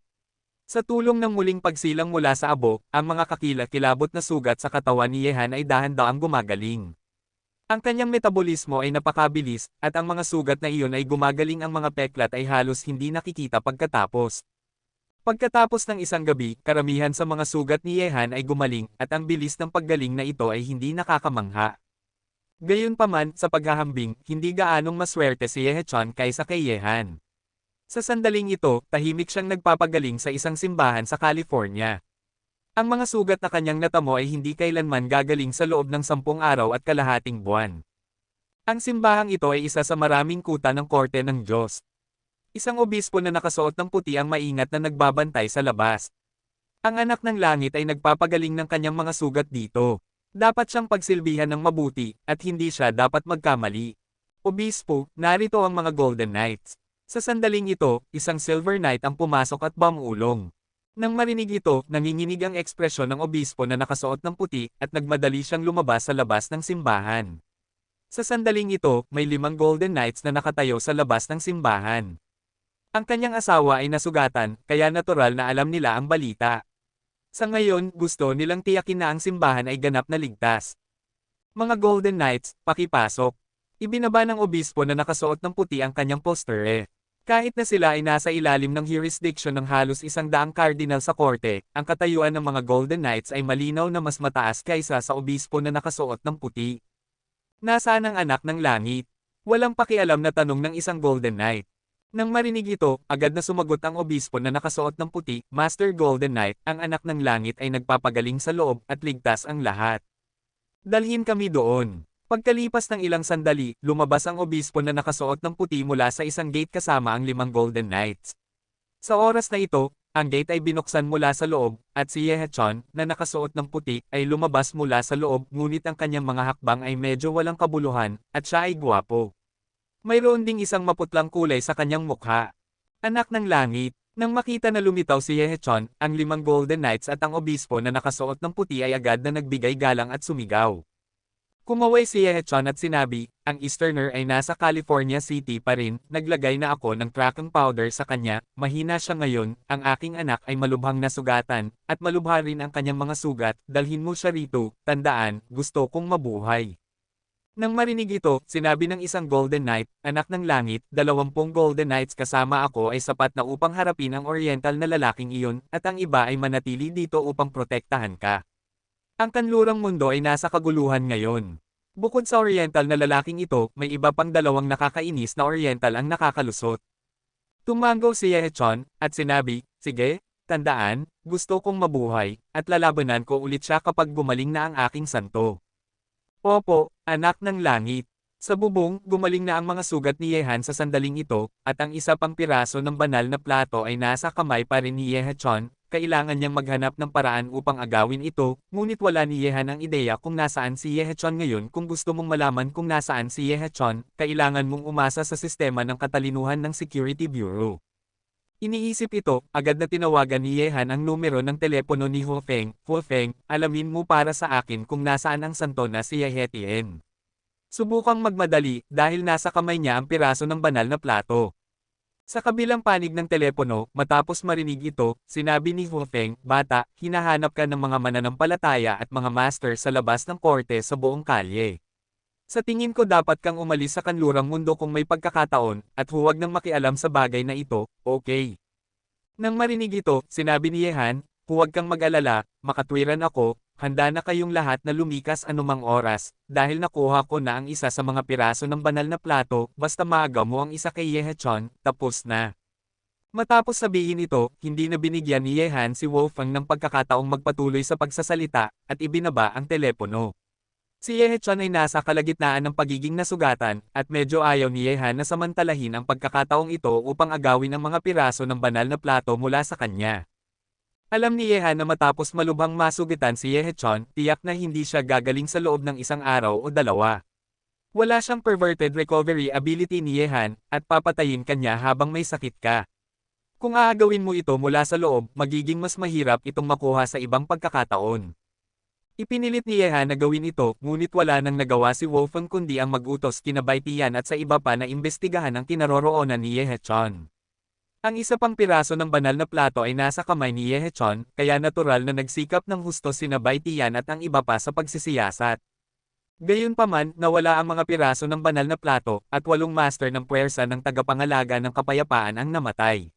Sa tulong ng muling pagsilang mula sa abo, ang mga kakilakilabot na sugat sa katawan ni Yehan ay dahan-daang gumagaling. Ang kanyang metabolismo ay napakabilis, at ang mga sugat na iyon ay gumagaling, ang mga peklat ay halos hindi nakikita pagkatapos. Pagkatapos ng isang gabi, karamihan sa mga sugat ni Yehan ay gumaling, at ang bilis ng paggaling na ito ay hindi nakakamangha. Gayunpaman, sa paghahambing, hindi gaanong maswerte si Yehechon kaysa kay Yehan. Sa sandaling ito, tahimik siyang nagpapagaling sa isang simbahan sa California. Ang mga sugat na kanyang natamo ay hindi kailanman gagaling sa loob ng 10 araw at kalahating buwan. Ang simbahang ito ay isa sa maraming kuta ng korte ng Diyos. Isang obispo na nakasuot ng puti ang maingat na nagbabantay sa labas. Ang anak ng langit ay nagpapagaling ng kanyang mga sugat dito. Dapat siyang pagsilbihan ng mabuti, at hindi siya dapat magkamali. Obispo, narito ang mga Golden Knights. Sa sandaling ito, isang Silver Knight ang pumasok at bumulong. Nang marinig ito, nanginginig ang ekspresyon ng obispo na nakasuot ng puti, at nagmadali siyang lumabas sa labas ng simbahan. Sa sandaling ito, may 5 Golden Knights na nakatayo sa labas ng simbahan. Ang kanyang asawa ay nasugatan, kaya natural na alam nila ang balita. Sa ngayon, gusto nilang tiyakin na ang simbahan ay ganap na ligtas. Mga Golden Knights, pakipasok. Ibinaba ng obispo na nakasuot ng puti ang kanyang poster. Kahit na sila ay nasa ilalim ng jurisdiction ng halos 100 cardinal sa korte, ang katayuan ng mga Golden Knights ay malinaw na mas mataas kaysa sa obispo na nakasuot ng puti. Nasaan ang anak ng langit? Walang pakialam na tanong ng isang Golden Knight. Nang marinig ito, agad na sumagot ang obispo na nakasuot ng puti, Master Golden Knight, ang anak ng langit ay nagpapagaling sa loob at ligtas ang lahat. Dalhin kami doon. Pagkalipas ng ilang sandali, lumabas ang obispo na nakasuot ng puti mula sa isang gate kasama ang 5 Golden Knights. Sa oras na ito, ang gate ay binuksan mula sa loob, at si Yehechon, na nakasuot ng puti, ay lumabas mula sa loob ngunit ang kanyang mga hakbang ay medyo walang kabuluhan, at siya ay gwapo. Mayroon ding isang maputlang kulay sa kanyang mukha. Anak ng langit. Nang makita na lumitaw si Yehechon, ang 5 Golden Knights at ang obispo na nakasuot ng puti ay agad na nagbigay galang at sumigaw. Kumaway si Yehechon at sinabi, ang Easterner ay nasa California City pa rin, naglagay na ako ng cracking powder sa kanya, mahina siya ngayon, ang aking anak ay malubhang nasugatan, at malubha rin ang kanyang mga sugat, dalhin mo siya rito, tandaan, gusto kong mabuhay. Nang marinig ito, sinabi ng isang Golden Knight, anak ng langit, 20 Golden Knights kasama ako ay sapat na upang harapin ang Oriental na lalaking iyon, at ang iba ay manatili dito upang protektahan ka. Ang kanlurang mundo ay nasa kaguluhan ngayon. Bukod sa Oriental na lalaking ito, may iba pang 2 nakakainis na Oriental ang nakakalusot. Tumango si Yehechon, at sinabi, sige, tandaan, gusto kong mabuhay, at lalabanan ko ulit siya kapag gumaling na ang aking santo. Opo, anak ng langit. Sa bubong, gumaling na ang mga sugat ni Yehan sa sandaling ito, at ang isa pang piraso ng banal na plato ay nasa kamay pa rin ni Yehechon. Kailangan niyang maghanap ng paraan upang agawin ito, ngunit wala ni Yehan ang ideya kung nasaan si Yehechon ngayon. Kung gusto mong malaman kung nasaan si Yehechon, kailangan mong umasa sa sistema ng katalinuhan ng Security Bureau. Iniisip ito, agad na tinawagan ni Yehan ang numero ng telepono ni Huofeng. Huofeng, alamin mo para sa akin kung nasaan ang santo na si Yehetien. Subukang magmadali, dahil nasa kamay niya ang piraso ng banal na plato. Sa kabilang panig ng telepono, matapos marinig ito, sinabi ni Huofeng, bata, hinahanap ka ng mga mananampalataya at mga master sa labas ng korte sa buong kalye. Sa tingin ko dapat kang umalis sa kanlurang mundo kung may pagkakataon, at huwag nang makialam sa bagay na ito, okay? Nang marinig ito, sinabi ni Yehan, huwag kang mag-alala, makatwiran ako, handa na kayong lahat na lumikas anumang oras, dahil nakuha ko na ang isa sa mga piraso ng banal na plato, basta maagaw mo ang isa kay Yehechon, tapos na. Matapos sabihin ito, hindi na binigyan ni Yehan si Wolfgang ng pagkakataong magpatuloy sa pagsasalita, at ibinaba ang telepono. Si Yehechon ay nasa kalagitnaan ng pagiging nasugatan, at medyo ayaw ni Yehan na samantalahin ang pagkakataong ito upang agawin ang mga piraso ng banal na plato mula sa kanya. Alam ni Yehan na matapos malubhang masugitan si Yehechon, tiyak na hindi siya gagaling sa loob ng isang araw o dalawa. Wala siyang perverted recovery ability ni Yehan, at papatayin kanya habang may sakit ka. Kung aagawin mo ito mula sa loob, magiging mas mahirap itong makuha sa ibang pagkakataon. Ipinilit ni Yehan na gawin ito, ngunit wala nang nagawa si Wolfgang kundi ang mag-utos kina Baitian at sa iba pa na imbestigahan ang kinaroroonan ni Yehechon. Ang isa pang piraso ng banal na plato ay nasa kamay ni Yehechon, kaya natural na nagsikap ng husto sina Baitian at ang iba pa sa pagsisiyasat. Gayunpaman, nawala ang mga piraso ng banal na plato, at 8 master ng puwersa ng tagapangalaga ng kapayapaan ang namatay.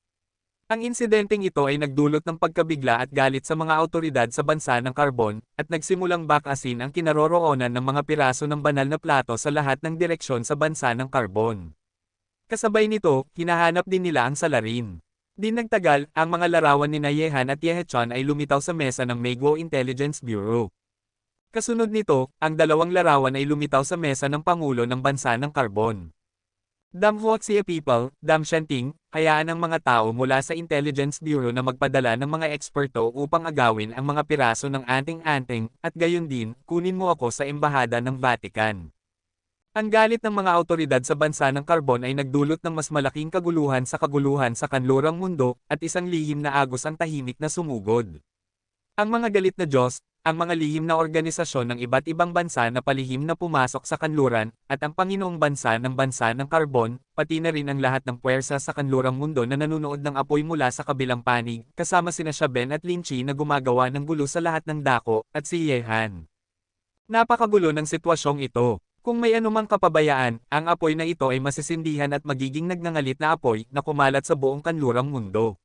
Ang insidenteng ito ay nagdulot ng pagkabigla at galit sa mga awtoridad sa bansa ng Carbon, at nagsimulang bakasin ang kinaroroonan ng mga piraso ng banal na plato sa lahat ng direksyon sa bansa ng Carbon. Kasabay nito, hinahanap din nila ang salarin. Di nagtagal, ang mga larawan ni Yehan at Yehechon ay lumitaw sa mesa ng Megwo Intelligence Bureau. Kasunod nito, ang 2 larawan ay lumitaw sa mesa ng Pangulo ng bansa ng Carbon. Damhuoxia people, Damshanting, hayaan ang mga tao mula sa Intelligence Bureau na magpadala ng mga eksperto upang agawin ang mga piraso ng anting-anting, at gayon din, kunin mo ako sa Embahada ng Vatican. Ang galit ng mga awtoridad sa bansa ng Carbon ay nagdulot ng mas malaking kaguluhan sa kanlurang mundo, at isang lihim na agos ang tahimik na sumugod. Ang mga galit na Diyos, ang mga lihim na organisasyon ng iba't ibang bansa na palihim na pumasok sa kanluran, at ang Panginoong bansa ng Carbon, pati na rin ang lahat ng puwersa sa kanlurang mundo na nanunood ng apoy mula sa kabilang panig, kasama sina Shaben at Linchi na gumagawa ng gulo sa lahat ng dako, at si Yehan. Napakagulo ng sitwasyong ito. Kung may anumang kapabayaan, ang apoy na ito ay masisindihan at magiging nagngangalit na apoy na kumalat sa buong kanlurang mundo.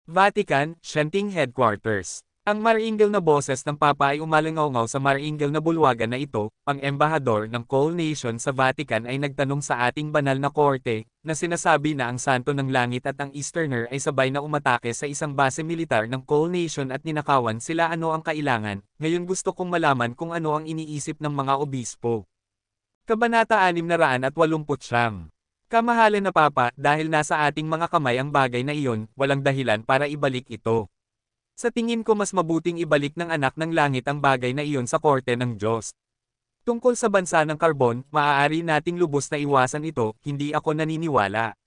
Vatican, Shenting Headquarters. Ang maringal na boses ng Papa ay umalangaw sa maringal na bulwagan na ito. Ang embahador ng Coal Nation sa Vatican ay nagtanong sa ating banal na korte, na sinasabi na ang Santo ng Langit at ang Easterner ay sabay na umatake sa isang base militar ng Coal Nation at ninakawan sila. Ano ang kailangan? Ngayon gusto kong malaman kung ano ang iniisip ng mga obispo. Kabanata 689. Kamahalan na Papa, dahil nasa ating mga kamay ang bagay na iyon, walang dahilan para ibalik ito. Sa tingin ko mas mabuting ibalik ng anak ng langit ang bagay na iyon sa korte ng Diyos. Tungkol sa bansa ng karbon, maaari nating lubos na iwasan ito, hindi ako naniniwala.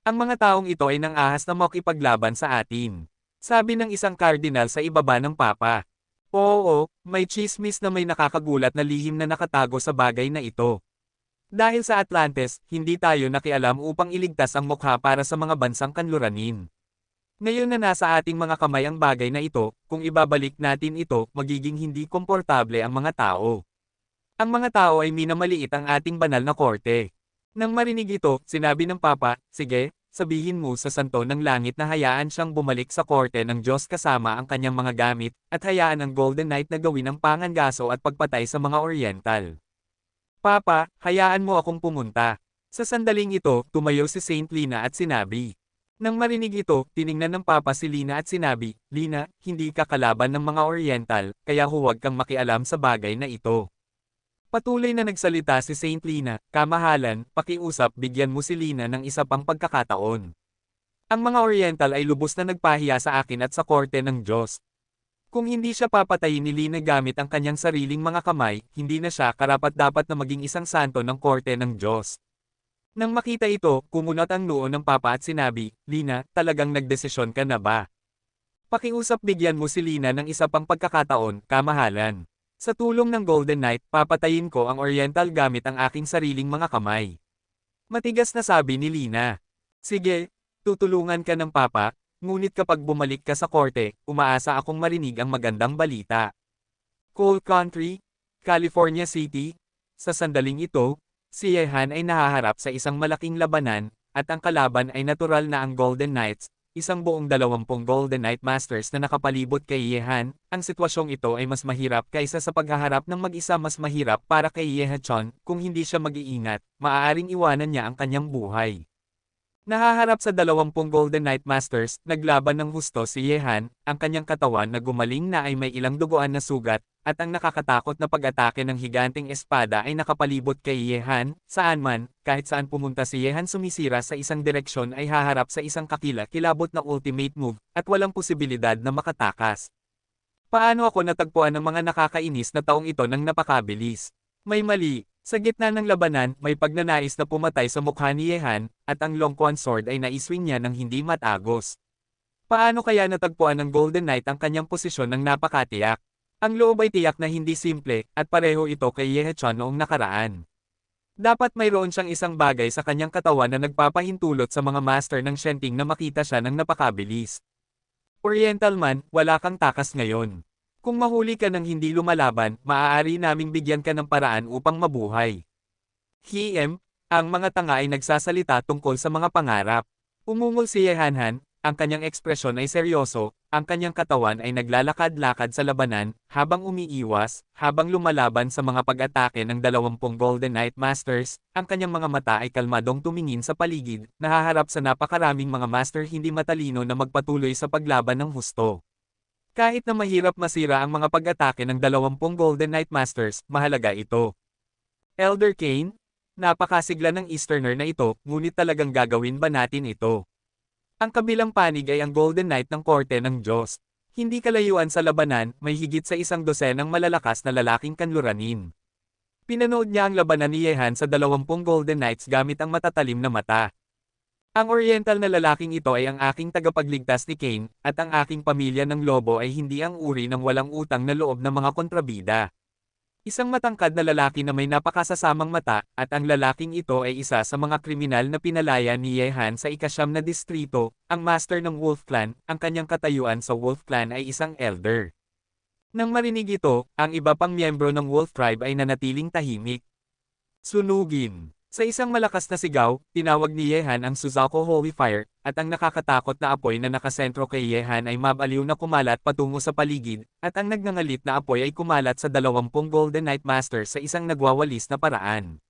Ang mga taong ito ay nang-ahas na makipaglaban sa atin. Sabi ng isang kardinal sa ibaba ng Papa. Oo, may chismis na may nakakagulat na lihim na nakatago sa bagay na ito. Dahil sa Atlantes, hindi tayo nakialam upang iligtas ang mukha para sa mga bansang kanluranin. Ngayon na nasa ating mga kamay ang bagay na ito, kung ibabalik natin ito, magiging hindi komportable ang mga tao. Ang mga tao ay minamaliit ang ating banal na korte. Nang marinig ito, sinabi ng Papa, sige, sabihin mo sa santo ng langit na hayaan siyang bumalik sa korte ng Diyos kasama ang kanyang mga gamit, at hayaan ang Golden Knight na gawin ang pangangaso at pagpatay sa mga Oriental. Papa, hayaan mo akong pumunta. Sa sandaling ito, tumayo si Saint Lina at sinabi. Nang marinig ito, tiningnan ng Papa si Lina at sinabi, Lina, hindi ka kalaban ng mga Oriental, kaya huwag kang makialam sa bagay na ito. Patuloy na nagsalita si Saint Lina, kamahalan, pakiusap bigyan mo si Lina ng isa pang pagkakataon. Ang mga Oriental ay lubos na nagpahiya sa akin at sa korte ng Diyos. Kung hindi siya papatayin ni Lina gamit ang kanyang sariling mga kamay, hindi na siya karapat-dapat na maging isang santo ng korte ng Diyos. Nang makita ito, kumunot ang noo ng Papa at sinabi, Lina, talagang nagdesisyon ka na ba? Pakiusap bigyan mo si Lina ng isa pang pagkakataon, kamahalan. Sa tulong ng Golden Knight, papatayin ko ang Oriental gamit ang aking sariling mga kamay. Matigas na sabi ni Lina. Sige, tutulungan ka ng Papa. Ngunit kapag bumalik ka sa korte, umaasa akong marinig ang magandang balita. Coal Country, California City. Sa sandaling ito, si Yehan ay nahaharap sa isang malaking labanan, at ang kalaban ay natural na ang Golden Knights, isang buong 20 Golden Knight Masters na nakapalibot kay Yehan. Ang sitwasyong ito ay mas mahirap kaysa sa paghaharap ng mag-isa, mas mahirap para kay Yehachon. Kung hindi siya mag-iingat, maaaring iwanan niya ang kanyang buhay. Nahaharap sa 20 Golden Knight Masters, naglaban ng husto si Yehan, ang kanyang katawan na gumaling na ay may ilang duguan na sugat, at ang nakakatakot na pag-atake ng higanting espada ay nakapalibot kay Yehan. Saan man, kahit saan pumunta si Yehan sumisira sa isang direksyon ay haharap sa isang kakila-kilabot na ultimate move, at walang posibilidad na makatakas. Paano ako natagpuan ng mga nakakainis na taong ito ng napakabilis? May mali. Sa gitna ng labanan, may pagnanais na pumatay sa mukha ni Yehan, at ang Longquan Sword ay naiswing niya ng hindi matagos. Paano kaya natagpuan ng Golden Knight ang kanyang posisyon ng napakatiyak? Ang loob ay tiyak na hindi simple, at pareho ito kay Yehachon noong nakaraan. Dapat mayroon siyang isang bagay sa kanyang katawan na nagpapahintulot sa mga master ng Shenting na makita siya ng napakabilis. Oriental man, wala kang takas ngayon. Kung mahuli ka ng hindi lumalaban, maaari naming bigyan ka ng paraan upang mabuhay. Hiem, ang mga tanga ay nagsasalita tungkol sa mga pangarap. Umungol si Yehanhan, ang kanyang ekspresyon ay seryoso, ang kanyang katawan ay naglalakad-lakad sa labanan, habang umiiwas, habang lumalaban sa mga pag-atake ng 20 Golden Knight Masters, ang kanyang mga mata ay kalmadong tumingin sa paligid, nahaharap sa napakaraming mga master hindi matalino na magpatuloy sa paglaban ng husto. Kahit na mahirap masira ang mga pag-atake ng 20 Golden Knight Masters, mahalaga ito. Elder Kane, napakasigla ng Easterner na ito, ngunit talagang gagawin ba natin ito? Ang kabilang panig ay ang Golden Knight ng korte ng Diyos. Hindi kalayuan sa labanan, may higit sa 100 malalakas na lalaking kanluranin. Pinanood niya ang labanan ni Yehan sa 20 Golden Knights gamit ang matatalim na mata. Ang Oriental na lalaking ito ay ang aking tagapagligtas ni Kane, at ang aking pamilya ng lobo ay hindi ang uri ng walang utang na loob ng mga kontrabida. Isang matangkad na lalaki na may napakasasamang mata, at ang lalaking ito ay isa sa mga kriminal na pinalaya ni Yehan sa ika-9 na distrito, ang master ng Wolf Clan. Ang kanyang katayuan sa Wolf Clan ay isang elder. Nang marinig ito, ang iba pang miyembro ng Wolf Tribe ay nanatiling tahimik. Sunugin. Sa isang malakas na sigaw, tinawag ni Yehan ang Suzaku Holy Fire, at ang nakakatakot na apoy na nakasentro kay Yehan ay mabaliw na kumalat patungo sa paligid, at ang nagngangalit na apoy ay kumalat sa 20 Golden Knight Masters sa isang nagwawalis na paraan.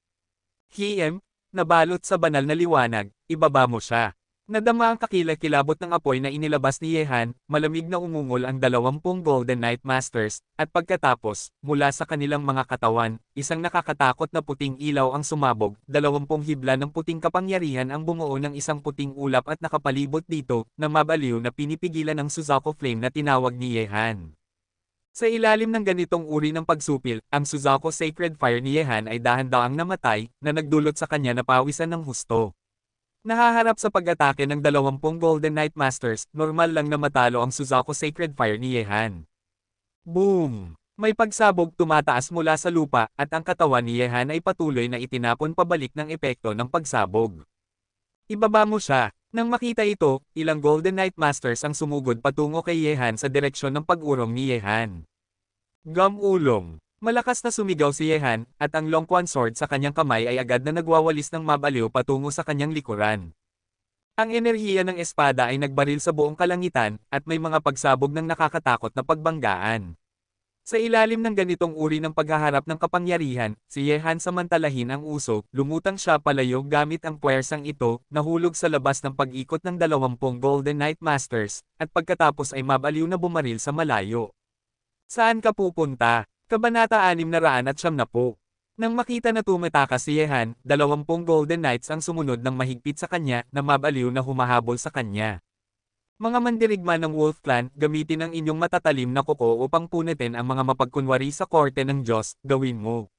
Hiem, nabalot sa banal na liwanag, ibaba mo siya. Nadama ang kakilakilabot ng apoy na inilabas ni Yehan, malamig na umungol ang 20 Golden Knight Masters, at pagkatapos, mula sa kanilang mga katawan, isang nakakatakot na puting ilaw ang sumabog, 20 hibla ng puting kapangyarihan ang bumuo ng isang puting ulap at nakapalibot dito, na mabaliw na pinipigilan ng Suzaku Flame na tinawag ni Yehan. Sa ilalim ng ganitong uri ng pagsupil, ang Suzaku Sacred Fire ni Yehan ay dahan-daang namatay, na nagdulot sa kanya na pawisan ng husto. Nahaharap sa pag-atake ng 20 Golden Knight Masters, normal lang na matalo ang Suzaku Sacred Fire ni Yehan. Boom! May pagsabog tumataas mula sa lupa, at ang katawan ni Yehan ay patuloy na itinapon pabalik ng epekto ng pagsabog. Ibaba mo siya. Nang makita ito, ilang Golden Knight Masters ang sumugod patungo kay Yehan sa direksyon ng pag-urong ni Yehan. Gam-ulong! Malakas na sumigaw si Yehan, at ang Longquan Sword sa kanyang kamay ay agad na nagwawalis ng mabaliw patungo sa kanyang likuran. Ang enerhiya ng espada ay nagbaril sa buong kalangitan, at may mga pagsabog ng nakakatakot na pagbanggaan. Sa ilalim ng ganitong uri ng paghaharap ng kapangyarihan, si Yehan samantalahin ang uso, lumutang siya palayo gamit ang puwersang ito, nahulog sa labas ng pag-ikot ng 20 Golden Knight Masters, at pagkatapos ay mabaliw na bumaril sa malayo. Saan ka pupunta? Kabanata 690. Nang makita na tumatakas si Yehan, 20 Golden Knights ang sumunod ng mahigpit sa kanya, na mabaliw na humahabol sa kanya. Mga mandirigma ng Wolf Clan, gamitin ang inyong matatalim na kuko upang punitin ang mga mapagkunwari sa korte ng Diyos, gawin mo.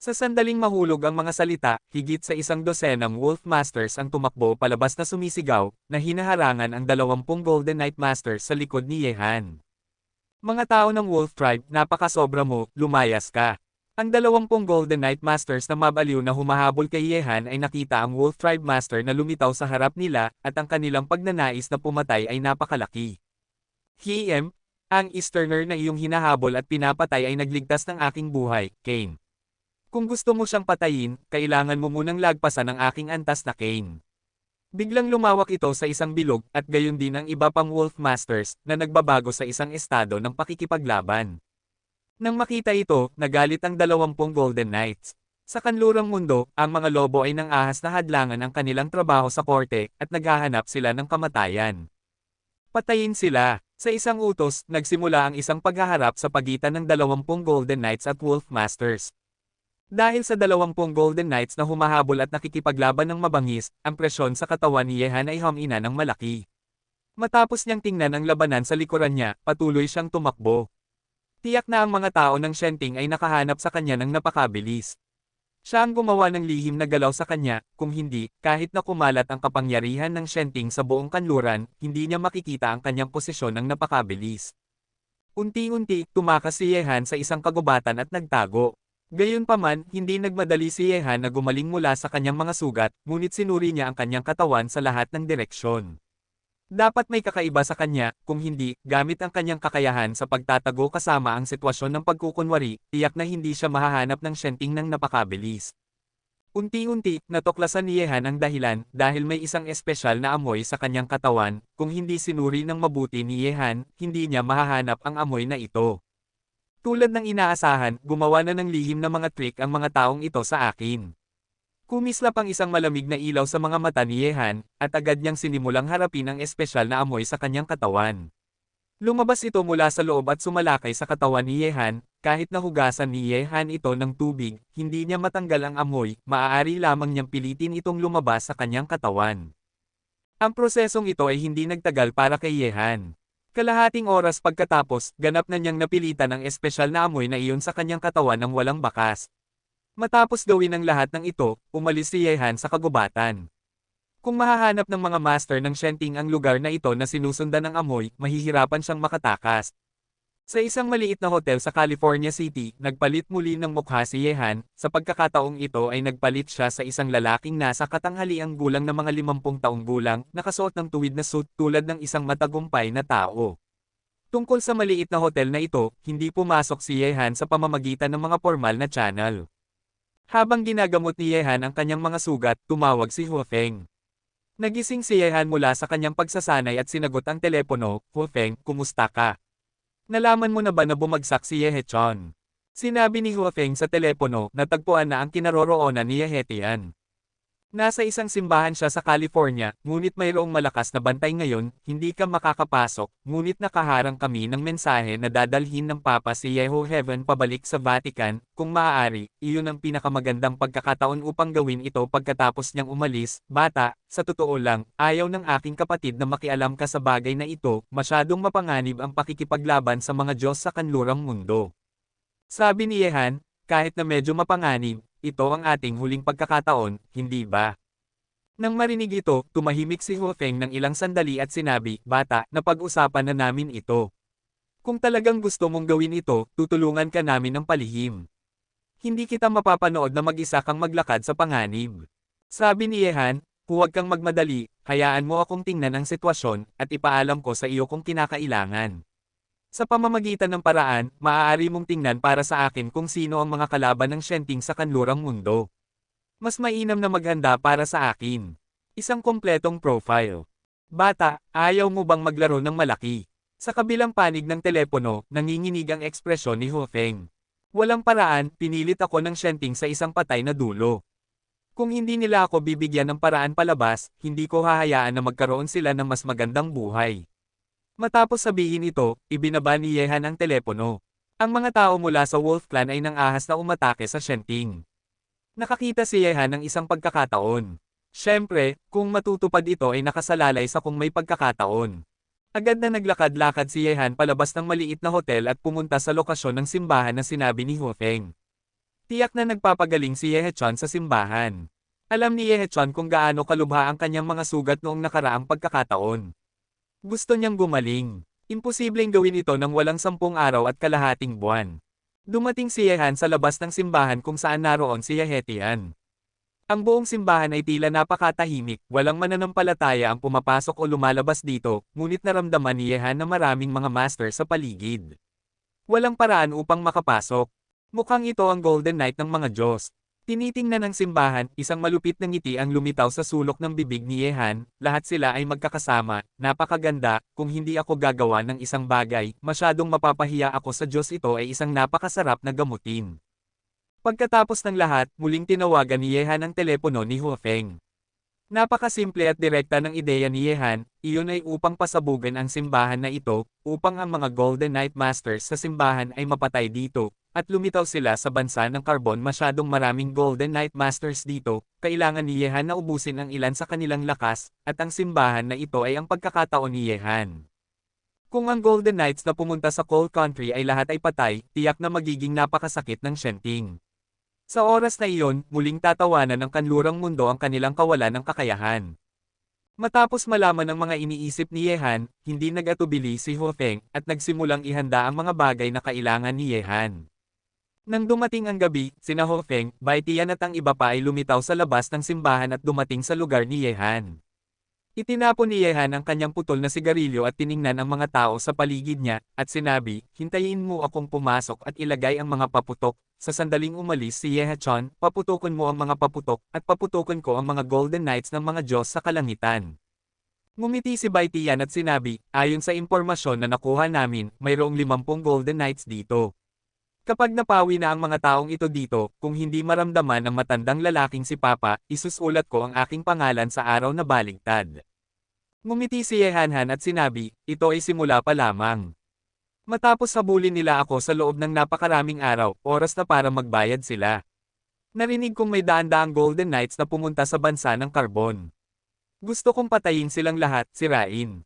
Sa sandaling mahulog ang mga salita, higit sa 100 Wolf Masters ang tumakbo palabas na sumisigaw, na hinaharangan ang 20 Golden Knight Masters sa likod ni Yehan. Mga tao ng Wolf Tribe, napakasobra mo, lumayas ka. Ang 20 Golden Knight Masters na mabaliw na humahabol kay Yehan ay nakita ang Wolf Tribe Master na lumitaw sa harap nila, at ang kanilang pagnanais na pumatay ay napakalaki. Hiem, ang Easterner na iyong hinahabol at pinapatay ay nagligtas ng aking buhay, Kane. Kung gusto mo siyang patayin, kailangan mo munang lagpasan ang aking antas na Kane. Biglang lumawak ito sa isang bilog, at gayon din ang iba pang Wolf Masters, na nagbabago sa isang estado ng pakikipaglaban. Nang makita ito, nagalit ang 20 Golden Knights. Sa kanlurang mundo, ang mga lobo ay nang ahas na hadlangan ang kanilang trabaho sa korte, at naghahanap sila ng kamatayan. Patayin sila. Sa isang utos, nagsimula ang isang paghaharap sa pagitan ng 20 Golden Knights at Wolf Masters. Dahil sa 20 Golden Knights na humahabol at nakikipaglaban ng mabangis, ang presyon sa katawan ni Yehan ay humina ng malaki. Matapos niyang tingnan ang labanan sa likuran niya, patuloy siyang tumakbo. Tiyak na ang mga tao ng Shenting ay nakahanap sa kanya ng napakabilis. Siya ang gumawa ng lihim na galaw sa kanya, kung hindi, kahit na kumalat ang kapangyarihan ng Shenting sa buong kanluran, hindi niya makikita ang kanyang posisyon ng napakabilis. Unti-unti, tumakas si Yehan sa isang kagubatan at nagtago. Gayunpaman, hindi nagmadali si Yehan na gumaling mula sa kanyang mga sugat, ngunit sinuri niya ang kanyang katawan sa lahat ng direksyon. Dapat may kakaiba sa kanya, kung hindi, gamit ang kanyang kakayahan sa pagtatago kasama ang sitwasyon ng pagkukunwari, tiyak na hindi siya mahahanap ng Shenting ng napakabilis. Unti-unti, natuklasan ni Yehan ang dahilan, dahil may isang espesyal na amoy sa kanyang katawan, kung hindi sinuri ng mabuti ni Yehan, hindi niya mahahanap ang amoy na ito. Tulad ng inaasahan, gumawa na ng lihim na mga trick ang mga taong ito sa akin. Kumislap ang isang malamig na ilaw sa mga mata ni Yehan, at agad niyang sinimulang harapin ang espesyal na amoy sa kanyang katawan. Lumabas ito mula sa loob at sumalakay sa katawan ni Yehan, kahit nahugasan ni Yehan ito ng tubig, hindi niya matanggal ang amoy, maaari lamang niyang pilitin itong lumabas sa kanyang katawan. Ang prosesong ito ay hindi nagtagal para kay Yehan. Kalahating oras pagkatapos, ganap na niyang napilitan ang espesyal na amoy na iyon sa kanyang katawan ng walang bakas. Matapos gawin ang lahat ng ito, umalis si Yehan sa kagubatan. Kung mahahanap ng mga master ng Shenting ang lugar na ito na sinusundan ng amoy, mahihirapan siyang makatakas. Sa isang maliit na hotel sa California City, nagpalit muli ng mukha si Yehan, sa pagkakataong ito ay nagpalit siya sa isang lalaking nasa katanghaliang gulang na mga 50 taong gulang, nakasuot ng tuwid na suit tulad ng isang matagumpay na tao. Tungkol sa maliit na hotel na ito, hindi pumasok si Yehan sa pamamagitan ng mga formal na channel. Habang ginagamot ni Yehan ang kanyang mga sugat, tumawag si Huafeng. Nagising si Yehan mula sa kanyang pagsasanay at sinagot ang telepono, "Huafeng, kumusta ka? Nalaman mo na ba na bumagsak si Yehechon?" Sinabi ni Huafeng sa telepono, natagpuan na ang kinaroroonan ni Yehetian. Nasa isang simbahan siya sa California, ngunit mayroong malakas na bantay ngayon, hindi ka makakapasok, ngunit nakaharang kami ng mensahe na dadalhin ng Papa si Yehoheaven pabalik sa Vatican, kung maaari, iyon ang pinakamagandang pagkakataon upang gawin ito pagkatapos niyang umalis, bata, sa totoo lang, ayaw ng aking kapatid na makialam ka sa bagay na ito, masyadong mapanganib ang pakikipaglaban sa mga Diyos sa kanlurang mundo. Sabi ni Yehan, kahit na medyo mapanganib, ito ang ating huling pagkakataon, hindi ba? Nang marinig ito, tumahimik si Huafeng ng ilang sandali at sinabi, bata, napag-usapan na namin ito. Kung talagang gusto mong gawin ito, tutulungan ka namin ng palihim. Hindi kita mapapanood na mag-isa kang maglakad sa panganib. Sabi ni Yehan, huwag kang magmadali, hayaan mo akong tingnan ang sitwasyon, at ipaalam ko sa iyo kung kinakailangan. Sa pamamagitan ng paraan, maaari mong tingnan para sa akin kung sino ang mga kalaban ng Shenting sa kanlurang mundo. Mas mainam na maghanda para sa akin. Isang kompletong profile. Bata, ayaw mo bang maglaro ng malaki? Sa kabilang panig ng telepono, nanginginig ang ekspresyon ni Huafeng. Walang paraan, pinilit ako ng Shenting sa isang patay na dulo. Kung hindi nila ako bibigyan ng paraan palabas, hindi ko hahayaan na magkaroon sila ng mas magandang buhay. Matapos sabihin ito, ibinaba ni Yehan ang telepono. Ang mga tao mula sa Wolf Clan ay nang-ahas na umatake sa Shenting. Nakakita si Yehan ng isang pagkakataon. Siyempre, kung matutupad ito ay nakasalalay sa kung may pagkakataon. Agad na naglakad-lakad si Yehan palabas ng maliit na hotel at pumunta sa lokasyon ng simbahan na sinabi ni Huafeng. Tiyak na nagpapagaling si Yehechan sa simbahan. Alam ni Yehechan kung gaano kalubha ang kanyang mga sugat noong nakaraang pagkakataon. Gusto niyang gumaling. Imposibleng gawin ito ng walang 10 araw at kalahating buwan. Dumating si Yehan sa labas ng simbahan kung saan naroon si Yehetian. Ang buong simbahan ay tila napakatahimik, walang mananampalataya ang pumapasok o lumalabas dito, ngunit naramdaman ni Yehan na maraming mga master sa paligid. Walang paraan upang makapasok. Mukhang ito ang Golden Knight ng mga Diyos. Tinitingnan ng simbahan, isang malupit na ngiti ang lumitaw sa sulok ng bibig ni Yehan, lahat sila ay magkakasama, napakaganda, kung hindi ako gagawa ng isang bagay, masyadong mapapahiya ako sa Diyos ito ay isang napakasarap na gamutin. Pagkatapos ng lahat, muling tinawagan ni Yehan ang telepono ni Huafeng. Napakasimple at direkta ng ideya ni Yehan, iyon ay upang pasabugan ang simbahan na ito, upang ang mga Golden Knight Masters sa simbahan ay mapatay dito, at lumitaw sila sa bansa ng Carbon. Masyadong maraming Golden Knight Masters dito, kailangan ni Yehan na ubusin ang ilan sa kanilang lakas, at ang simbahan na ito ay ang pagkakataon ni Yehan. Kung ang Golden Knights na pumunta sa Cold Country ay lahat ay patay, tiyak na magiging napakasakit ng Shenting. Sa oras na iyon, muling tatawanan ng kanlurang mundo ang kanilang kawalan ng kakayahan. Matapos malaman ng mga iniisip ni Yehan, hindi nag-atubili si Huafeng, at nagsimulang ihanda ang mga bagay na kailangan ni Yehan. Nang dumating ang gabi, sina Huafeng, Baitian at ang iba pa ay lumitaw sa labas ng simbahan at dumating sa lugar ni Yehan. Itinapon ni Yehan ang kanyang putol na sigarilyo at tiningnan ang mga tao sa paligid niya, at sinabi, hintayin mo akong pumasok at ilagay ang mga paputok. Sa sandaling umalis si Yehechan, paputukan mo ang mga paputok, at paputukan ko ang mga Golden Knights ng mga Diyos sa kalangitan. Ngumiti si Baitian at sinabi, ayon sa impormasyon na nakuha namin, mayroong 50 Golden Knights dito. Kapag napawi na ang mga taong ito dito, kung hindi maramdaman ng matandang lalaking si Papa, isusulat ko ang aking pangalan sa araw na baligtad. Ngumiti si Yehanhan at sinabi, ito ay simula pa lamang. Matapos habulin nila ako sa loob ng napakaraming araw, oras na para magbayad sila. Narinig kong may daan-daang Golden Knights na pumunta sa bansa ng Carbon. Gusto kong patayin silang lahat, sirain.